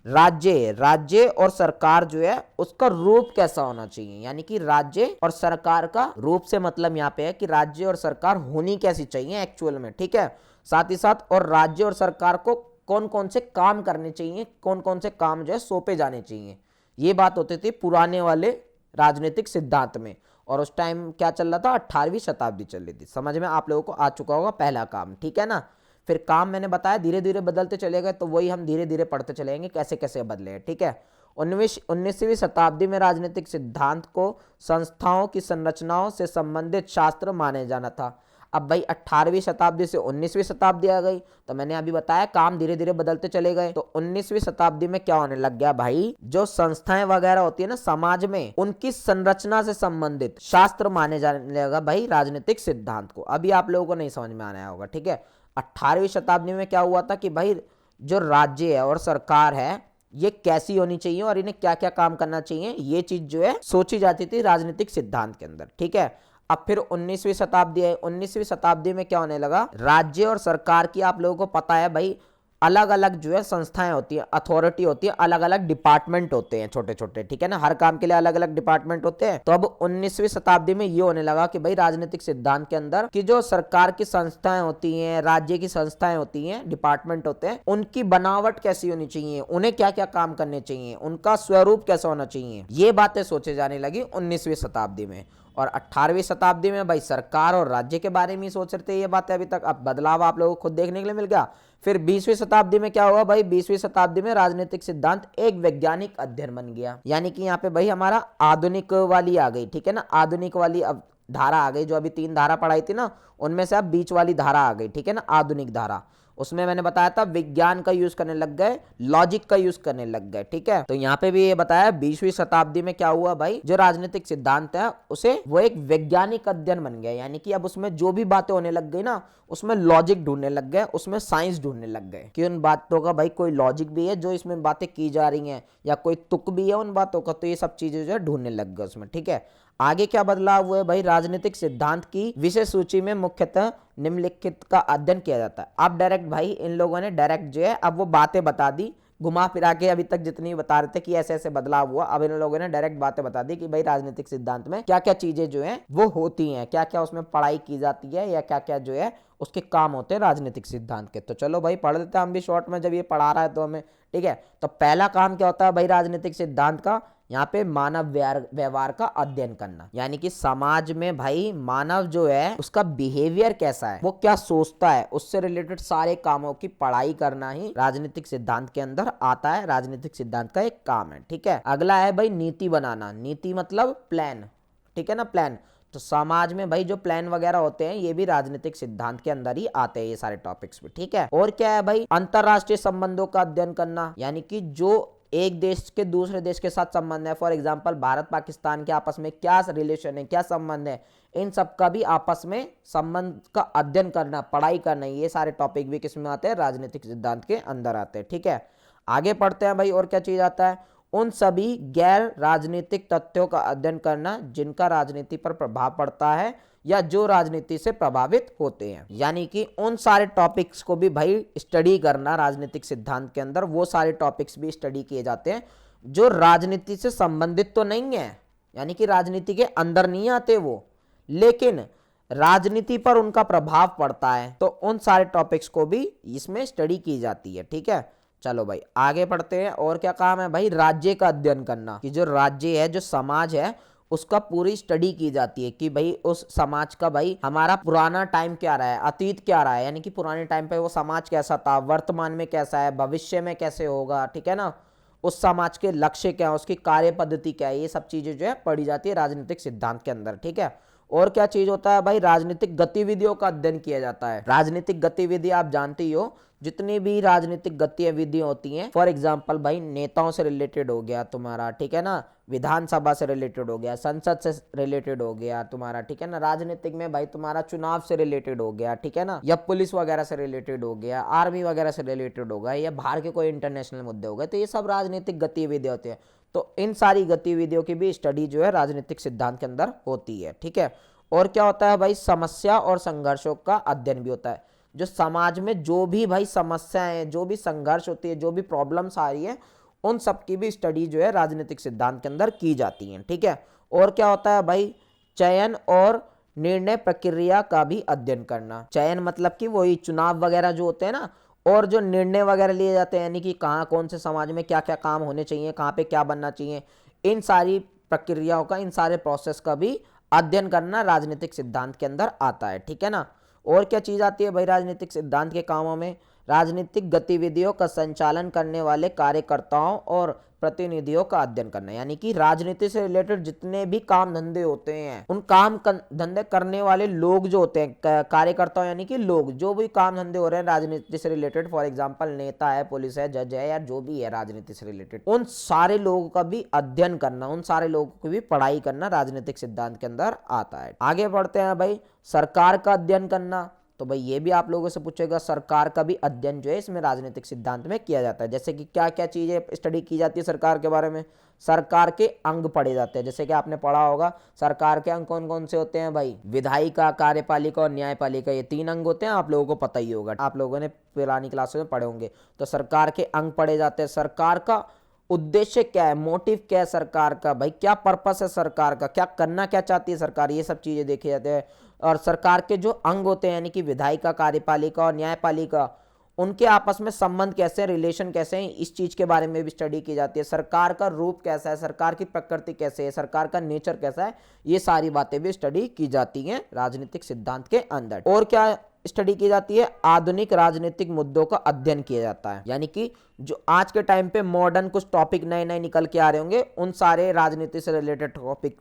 राज्य और सरकार जो है उसका रूप कैसा होना चाहिए। यानी कि राज्य और सरकार का रूप से मतलब यहाँ पे है कि राज्य और सरकार होनी कैसी चाहिए एक्चुअल में, ठीक है। साथ ही साथ और राज्य और सरकार को कौन कौन से काम करने चाहिए, कौन कौन से काम जो है सौंपे जाने चाहिए, ये बात होती थी पुराने वाले राजनीतिक सिद्धांत में। और उस टाइम क्या चल रहा था, 18वीं शताब्दी चल रही थी। समझ में आप लोगों को आ चुका होगा पहला काम, ठीक है ना। फिर काम मैंने बताया धीरे धीरे बदलते चले गए, तो वही हम धीरे धीरे पढ़ते चलेंगे कैसे कैसे बदले, ठीक है। 19वीं शताब्दी में राजनीतिक सिद्धांत को संस्थाओं की संरचनाओं से संबंधित शास्त्र माने जाना था। अब भाई 18वीं शताब्दी से 19वीं शताब्दी आ गई, तो मैंने अभी बताया काम धीरे धीरे बदलते चले गए। तो 19वीं शताब्दी में क्या होने लग गया भाई, जो संस्थाएं वगैरह होती है ना समाज में, उनकी संरचना से संबंधित शास्त्र माने जाने लगा भाई राजनीतिक सिद्धांत को। अभी आप लोगों को नहीं समझ में आना होगा, ठीक है। 18वीं शताब्दी में क्या हुआ था कि भाई जो राज्य है और सरकार है ये कैसी होनी चाहिए और इन्हें क्या क्या काम करना चाहिए, ये चीज जो है सोची जाती थी राजनीतिक सिद्धांत के अंदर, ठीक है। अब फिर 19वीं शताब्दी है, 19वीं शताब्दी में क्या होने लगा, राज्य और सरकार की आप लोगों को पता है भाई अलग अलग जो है संस्थाएं होती है, अथॉरिटी होती है, अलग अलग डिपार्टमेंट होते हैं छोटे छोटे, ठीक है ना, हर काम के लिए अलग अलग डिपार्टमेंट होते हैं। तो अब 19वीं शताब्दी में ये होने लगा कि भाई राजनीतिक सिद्धांत के अंदर कि जो सरकार की संस्थाएं होती हैं, राज्य की संस्थाएं होती हैं, डिपार्टमेंट होते हैं, उनकी बनावट कैसी होनी चाहिए, उन्हें क्या क्या काम करने चाहिए, उनका स्वरूप कैसा होना चाहिए, ये बातें सोचे जाने लगी 19वीं शताब्दी में। और 18वीं शताब्दी में भाई सरकार और राज्य के बारे में ही सोच रहे थे ये बातें अभी तक। अब बदलाव आप लोगों को खुद देखने के लिए मिल गया। फिर 20वीं शताब्दी में क्या हुआ भाई, 20वीं शताब्दी में राजनीतिक सिद्धांत एक वैज्ञानिक अध्ययन बन गया। यानी कि यहाँ पे भाई हमारा आधुनिक वाली आ गई, ठीक है ना, आधुनिक वाली अब धारा आ गई। जो अभी 3 धारा पढ़ाई थी ना, उनमें से अब बीच वाली धारा आ गई, ठीक है ना, आधुनिक धारा। उसमें मैंने बताया था विज्ञान का यूज करने लग गए, लॉजिक का यूज करने लग गए, ठीक है। तो यहाँ पे भी ये बताया 20वीं शताब्दी में क्या हुआ भाई, जो राजनीतिक सिद्धांत है उसे वो एक वैज्ञानिक अध्ययन बन गया। यानी कि अब उसमें जो भी बातें होने लग गई ना, उसमें लॉजिक ढूंढने लग गए, उसमें साइंस ढूंढने लग गए कि उन बातों का भाई कोई लॉजिक भी है जो इसमें बातें की जा रही हैं, या कोई तुक भी है उन बातों का। तो ये सब चीजें जो है ढूंढने लग गए उसमें, ठीक है। आगे क्या बदलाव हुए भाई, राजनीतिक सिद्धांत की विषय सूची में मुख्यतः निम्नलिखित का अध्ययन किया जाता है। अब डायरेक्ट भाई इन लोगों ने डायरेक्ट जो है अब वो बातें बता दी, घुमा फिरा के। अभी तक जितनी बता रहे थे कि ऐसे ऐसे बदलाव हुआ, अब इन लोगों ने डायरेक्ट बातें बता दी कि भाई राजनीतिक सिद्धांत में क्या क्या चीजें जो है वो होती हैं, क्या क्या उसमें पढ़ाई की जाती है, या क्या क्या जो है उसके काम होते हैं राजनीतिक सिद्धांत के। तो चलो भाई पढ़ लेते हैं हम भी शॉर्ट में, जब ये पढ़ा रहा है तो हमें, ठीक है। तो पहला काम क्या होता है भाई राजनीतिक सिद्धांत का, यहाँ पे मानव व्यवहार का अध्ययन करना। यानी कि समाज में भाई मानव जो है उसका बिहेवियर कैसा है, वो क्या सोचता है, उससे रिलेटेड सारे कामों की पढ़ाई करना ही राजनीतिक सिद्धांत के अंदर आता है, राजनीतिक सिद्धांत का एक काम है, ठीक है। अगला है भाई नीति बनाना। नीति मतलब प्लान, ठीक है ना, प्लान। तो समाज में भाई जो प्लान वगैरह होते हैं ये भी राजनीतिक सिद्धांत के अंदर ही आते हैं, ये सारे टॉपिक्स भी, ठीक है। और क्या है भाई, अंतरराष्ट्रीय संबंधों का अध्ययन करना। यानी कि जो एक देश के दूसरे देश के साथ संबंध है, फॉर एग्जांपल भारत पाकिस्तान के आपस में क्या रिलेशन है, क्या संबंध है, इन सब का भी आपस में संबंध का अध्ययन करना, पढ़ाई करना, ये सारे टॉपिक भी किसमें आते हैं, राजनीतिक सिद्धांत के अंदर आते हैं, ठीक है। आगे पढ़ते हैं भाई, और क्या चीज आता है, उन सभी गैर राजनीतिक तथ्यों का अध्ययन करना जिनका राजनीति पर प्रभाव पड़ता है या जो राजनीति से प्रभावित होते हैं। यानी कि उन सारे टॉपिक्स को भी भाई स्टडी करना राजनीतिक सिद्धांत के अंदर, वो सारे टॉपिक्स भी स्टडी किए जाते हैं जो राजनीति से संबंधित तो नहीं है, यानी कि राजनीति के अंदर नहीं आते वो, लेकिन राजनीति पर उनका प्रभाव पड़ता है, तो उन सारे टॉपिक्स को भी इसमें स्टडी की जाती है, ठीक है। चलो भाई आगे पढ़ते हैं। और क्या काम है भाई, राज्य का अध्ययन करना, कि जो राज्य है, जो समाज है, उसका पूरी स्टडी की जाती है कि भाई उस समाज का भाई हमारा पुराना टाइम क्या रहा है, अतीत क्या रहा है, यानी कि पुराने टाइम पे वो समाज कैसा था, वर्तमान में कैसा है, भविष्य में कैसे होगा, ठीक है ना, उस समाज के लक्ष्य क्या है, उसकी कार्य पद्धति क्या है, ये सब चीजें जो है पढ़ी जाती है राजनीतिक सिद्धांत के अंदर, ठीक है। और क्या चीज होता है भाई, राजनीतिक गतिविधियों का अध्ययन किया जाता है। राजनीतिक गतिविधि आप जानते ही हो, जितनी भी राजनीतिक गतिविधियां होती हैं, फॉर एग्जांपल भाई नेताओं से रिलेटेड हो गया तुम्हारा, ठीक है ना, विधानसभा से रिलेटेड हो गया, संसद से रिलेटेड हो गया तुम्हारा, ठीक है ना, राजनीतिक में भाई तुम्हारा चुनाव से रिलेटेड हो गया, ठीक है ना, या पुलिस वगैरह से रिलेटेड हो गया, आर्मी वगैरह से रिलेटेड हो गया, या बाहर के कोई इंटरनेशनल मुद्दे हो गए, तो ये सब राजनीतिक गतिविधियां होती है। तो इन सारी गतिविधियों की भी स्टडी जो है राजनीतिक सिद्धांत के अंदर होती है, ठीक है। और क्या होता है भाई, समस्या और संघर्षों का अध्ययन भी होता है। जो समाज में जो भी भाई समस्याएं, जो भी संघर्ष होती है, जो भी प्रॉब्लम्स आ रही है, उन सब की भी स्टडी जो है राजनीतिक सिद्धांत के अंदर की जाती है, ठीक है। और क्या होता है भाई, चयन और निर्णय प्रक्रिया का भी अध्ययन करना। चयन मतलब कि वही चुनाव वगैरह जो होते हैं ना, और जो निर्णय वगैरह लिए जाते हैं, यानी कि कहाँ कौन से समाज में क्या क्या काम होने चाहिए, कहाँ पे क्या बनना चाहिए, इन सारी प्रक्रियाओं का, इन सारे प्रोसेस का भी अध्ययन करना राजनीतिक सिद्धांत के अंदर आता है, ठीक है ना। और क्या चीज आती है भाई राजनीतिक सिद्धांत के कामों में, राजनीतिक गतिविधियों का संचालन करने वाले कार्यकर्ताओं और प्रतिनिधियों का अध्ययन करना। यानी कि राजनीति से रिलेटेड जितने भी काम धंधे होते हैं, उन काम धंधे करने वाले लोग जो होते हैं, कार्यकर्ता यानी कि लोग, जो भी काम धंधे हो रहे हैं राजनीति से रिलेटेड, फॉर एग्जांपल नेता है, पुलिस है, जज है, या जो भी है राजनीति से रिलेटेड, उन सारे लोगों का भी अध्ययन करना, उन सारे लोगों की भी पढ़ाई करना राजनीतिक सिद्धांत के अंदर आता है। आगे बढ़ते हैं भाई, सरकार का अध्ययन करना। तो भाई ये भी आप लोगों से पूछेगा। सरकार का भी अध्ययन जो है इसमें राजनीतिक सिद्धांत में किया जाता है। जैसे कि क्या क्या चीजें स्टडी की जाती है सरकार के बारे में, सरकार के अंग पढ़े जाते हैं। जैसे कि आपने पढ़ा होगा सरकार के अंग कौन कौन से होते हैं भाई, विधायिका, कार्यपालिका और न्यायपालिका, ये 3 अंग होते हैं, आप लोगों को पता ही होगा, आप लोगों ने पुरानी क्लासों में पढ़े होंगे। तो सरकार के अंग पढ़े जाते हैं। सरकार का उद्देश्य क्या है, मोटिव क्या है सरकार का, भाई क्या पर्पस है सरकार का, क्या करना क्या चाहती है सरकार, ये सब चीजें देखे जाते हैं। और सरकार के जो अंग होते हैं यानी कि विधायिका, कार्यपालिका और न्यायपालिका, उनके आपस में संबंध कैसे हैं, रिलेशन कैसे हैं, इस चीज के बारे में भी स्टडी की जाती है। सरकार का रूप कैसा है, सरकार की प्रकृति कैसे है, सरकार का नेचर कैसा है, ये सारी बातें भी स्टडी की जाती हैं राजनीतिक सिद्धांत के अंदर। और क्या स्टडी की जाती है, आधुनिक राजनीतिक मुद्दों का अध्ययन किया जाता है। यानी कि जो आज के टाइम पे मॉडर्न कुछ टॉपिक नए नए निकल के आ रहे होंगे, उन सारे राजनीति से रिलेटेड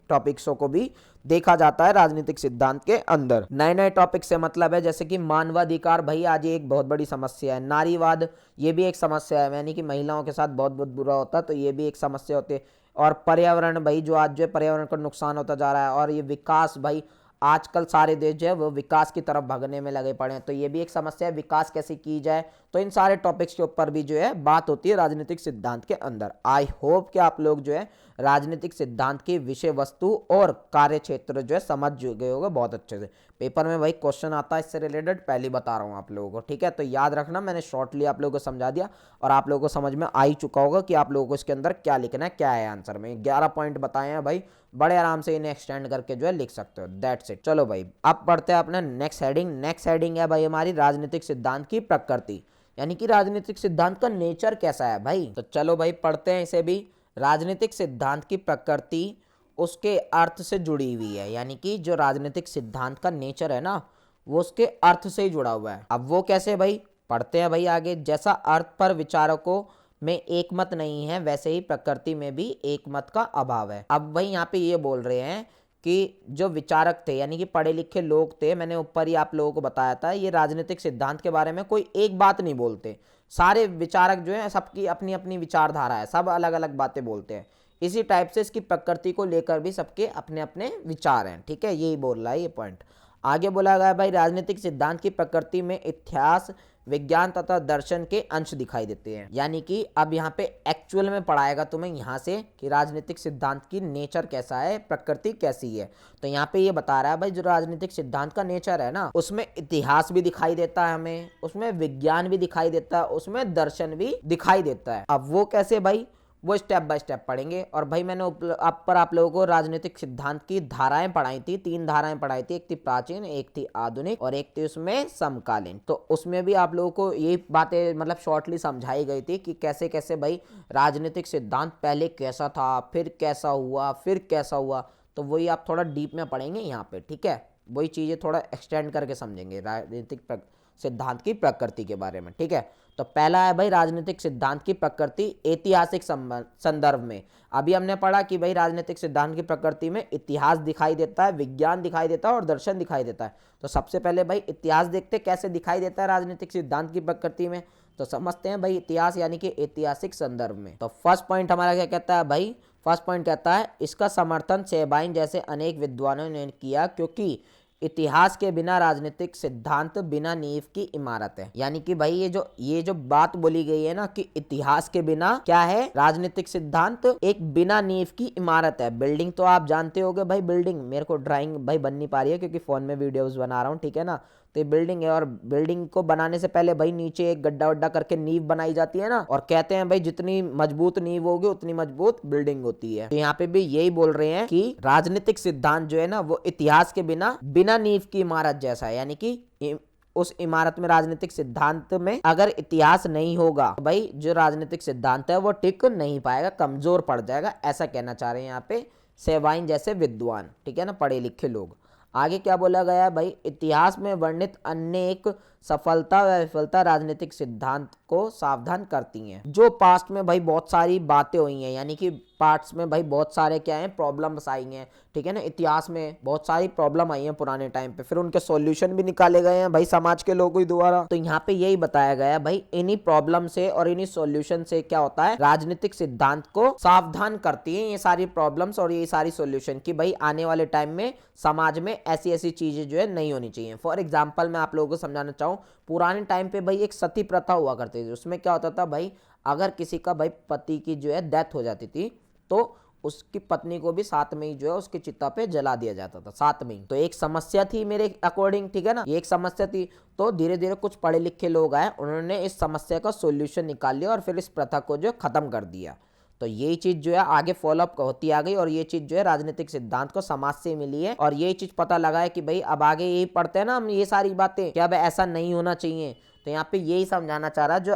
टॉपिक्सों को भी देखा जाता है राजनीतिक सिद्धांत के अंदर। नए नए टॉपिक से मतलब है जैसे कि मानवाधिकार, भाई आज ये एक बहुत बड़ी समस्या है। नारीवाद, ये भी एक समस्या है, यानी कि महिलाओं के साथ बहुत बहुत बुरा होता है, तो ये भी एक समस्या होती है। और पर्यावरण, भाई जो आज जो है पर्यावरण को नुकसान होता जा रहा है। और ये विकास, भाई आजकल सारे देश जो है वो विकास की तरफ भागने में लगे पड़े हैं, तो ये भी एक समस्या है, विकास कैसे की जाए। तो इन सारे टॉपिक्स के ऊपर भी जो है बात होती है राजनीतिक सिद्धांत के अंदर। आई होप कि आप लोग जो है राजनीतिक सिद्धांत की विषय वस्तु और कार्य क्षेत्र जो है समझ गए होगा बहुत अच्छे से। पेपर में भाई क्वेश्चन आता है इससे रिलेटेड, पहले बता रहा हूँ आप लोगों को, ठीक है। तो याद रखना, मैंने शॉर्टली आप लोगों को समझा दिया और आप लोगों को समझ में आ ही चुका होगा कि आप लोगों को इसके अंदर क्या लिखना है, क्या है आंसर में। 11 पॉइंट बताए हैं भाई, बड़े आराम से इन्हें एक्सटेंड करके जो है लिख सकते हो। That's it. चलो भाई अब पढ़ते हैं अपना नेक्स्ट हेडिंग। नेक्स्ट हेडिंग है भाई हमारी राजनीतिक सिद्धांत की प्रकृति, यानी कि राजनीतिक सिद्धांत का नेचर कैसा है भाई। तो चलो भाई पढ़ते हैं इसे भी। राजनीतिक सिद्धांत की प्रकृति उसके अर्थ से जुड़ी हुई है, यानी कि जो राजनीतिक सिद्धांत का नेचर है ना, वो उसके अर्थ से ही जुड़ा हुआ है। अब वो कैसे भाई, पढ़ते हैं भाई आगे। जैसा अर्थ पर विचारकों में एक मत नहीं है, वैसे ही प्रकृति में भी एक मत का अभाव है। अब भाई यहाँ पे ये बोल रहे हैं कि जो विचारक थे यानी कि पढ़े लिखे लोग थे, मैंने ऊपर ही आप लोगों को बताया था, ये राजनीतिक सिद्धांत के बारे में कोई एक बात नहीं बोलते। सारे विचारक जो है सबकी अपनी अपनी विचारधारा है, सब अलग अलग बातें बोलते हैं। इसी टाइप से इसकी प्रकृति को लेकर भी सबके अपने अपने विचार हैं, ठीक है, यही बोल रहा है ये पॉइंट। आगे बोला गया भाई राजनीतिक सिद्धांत की प्रकृति में इतिहास, विज्ञान तथा दर्शन के अंश दिखाई देते हैं। यानी कि अब यहाँ पे एक्चुअल में पढ़ाएगा तुम्हें यहाँ से कि राजनीतिक सिद्धांत की नेचर कैसा है, प्रकृति कैसी है। तो यहाँ पे ये बता रहा है भाई जो राजनीतिक सिद्धांत का नेचर है ना, उसमें इतिहास भी दिखाई देता है हमें, उसमें विज्ञान भी दिखाई देता है, उसमें दर्शन भी दिखाई देता है। अब वो कैसे भाई, वो स्टेप बाय स्टेप पढ़ेंगे। और भाई मैंने आप लोगों को राजनीतिक सिद्धांत की धाराएं पढ़ाई थी, 3 धाराएं पढ़ाई थी, एक थी प्राचीन, एक थी आधुनिक और एक थी उसमें समकालीन। तो उसमें भी आप लोगों को ये बातें मतलब शॉर्टली समझाई गई थी कि कैसे कैसे भाई राजनीतिक सिद्धांत पहले कैसा था, फिर कैसा हुआ, फिर कैसा हुआ। तो वही आप थोड़ा डीप में पढ़ेंगे यहाँ पे, ठीक है, वही चीजें थोड़ा एक्सटेंड करके समझेंगे राजनीतिक सिद्धांत की प्रकृति के बारे में, ठीक है। तो पहला है भाई राजनीतिक सिद्धांत की प्रकृति ऐतिहासिक संदर्भ में। अभी हमने पढ़ा कि भाई राजनीतिक सिद्धांत की प्रकृति में इतिहास दिखाई देता है, विज्ञान दिखाई देता है और दर्शन दिखाई देता है। तो सबसे पहले भाई इतिहास देखते कैसे दिखाई देता है राजनीतिक सिद्धांत की प्रकृति में। तो समझते हैं भाई इतिहास यानी कि ऐतिहासिक संदर्भ में। तो फर्स्ट पॉइंट हमारा क्या कहता है भाई, फर्स्ट पॉइंट कहता है इसका समर्थन शेबाइन जैसे अनेक विद्वानों ने किया, क्योंकि इतिहास के बिना राजनीतिक सिद्धांत बिना नींव की इमारत है। यानी कि भाई ये जो बात बोली गई है ना कि इतिहास के बिना क्या है, राजनीतिक सिद्धांत एक बिना नींव की इमारत है। बिल्डिंग तो आप जानते होगे भाई, बिल्डिंग मेरे को ड्राइंग भाई बन नहीं पा रही है क्योंकि फोन में वीडियोस बना रहा हूँ, ठीक है ना। तो बिल्डिंग है और बिल्डिंग को बनाने से पहले भाई नीचे एक गड्ढा वड्ढा करके नींव बनाई जाती है ना, और कहते हैं भाई जितनी मजबूत नींव होगी उतनी मजबूत बिल्डिंग होती है। तो यहाँ पे भी यही बोल रहे हैं कि राजनीतिक सिद्धांत जो है ना वो इतिहास के बिना नींव की इमारत जैसा है। यानी कि उस इमारत में राजनीतिक सिद्धांत में अगर इतिहास नहीं होगा तो भाई जो राजनीतिक सिद्धांत है वो टिक नहीं पाएगा, कमजोर पड़ जाएगा, ऐसा कहना चाह रहे हैं यहाँ पे शेबाइन जैसे विद्वान, ठीक है ना, पढ़े लिखे लोग। आगे क्या बोला गया है भाई, इतिहास में वर्णित अनेक सफलता व विफलता राजनीतिक सिद्धांत को सावधान करती हैं। जो पास्ट में भाई बहुत सारी बातें हुई हैं, यानी कि पार्ट्स में भाई बहुत सारे क्या हैं, प्रॉब्लम्स आई हैं, ठीक है ना। इतिहास में बहुत सारी प्रॉब्लम आई हैं पुराने टाइम पे, फिर उनके सॉल्यूशन भी निकाले गए हैं भाई समाज के लोगों द्वारा। तो यहाँ पे यही बताया गया है भाई, इन्हीं प्रॉब्लम से और इन्हीं सॉल्यूशन से क्या होता है, राजनीतिक सिद्धांत को सावधान करती है ये सारी प्रॉब्लम्स और ये सारी सॉल्यूशन की भाई आने वाले टाइम में समाज में ऐसी ऐसी चीजें जो है नहीं होनी चाहिए। फॉर एग्जाम्पल मैं आप लोगों को समझाना चाहूँ, पुराने टाइम पे भाई एक सती प्रथा हुआ करती थी। उसमें क्या होता था भाई, अगर किसी का भाई पति की जो है डेथ हो जाती थी तो उसकी पत्नी को भी साथ में ही जो है उसकी चिता पे जला दिया जाता था, साथ में ही। तो एक समस्या थी मेरे अकॉर्डिंग, ठीक है ना, ये एक समस्या थी। तो धीरे धीरे कुछ पढ़े लिखे लोग आए, उन्होंने इस समस्या का सॉल्यूशन निकाल लिया और फिर इस प्रथा को जो खत्म कर दिया। तो यही चीज जो है आगे फॉलोअप होती आ गई और ये चीज जो है राजनीतिक सिद्धांत को समाज से मिली है। और ये चीज पता लगा है कि भाई अब आगे यही पढ़ते हैं ना हम ये सारी बातें, क्या अब ऐसा नहीं होना चाहिए। तो यहाँ पे यही समझाना चाह रहा है, जो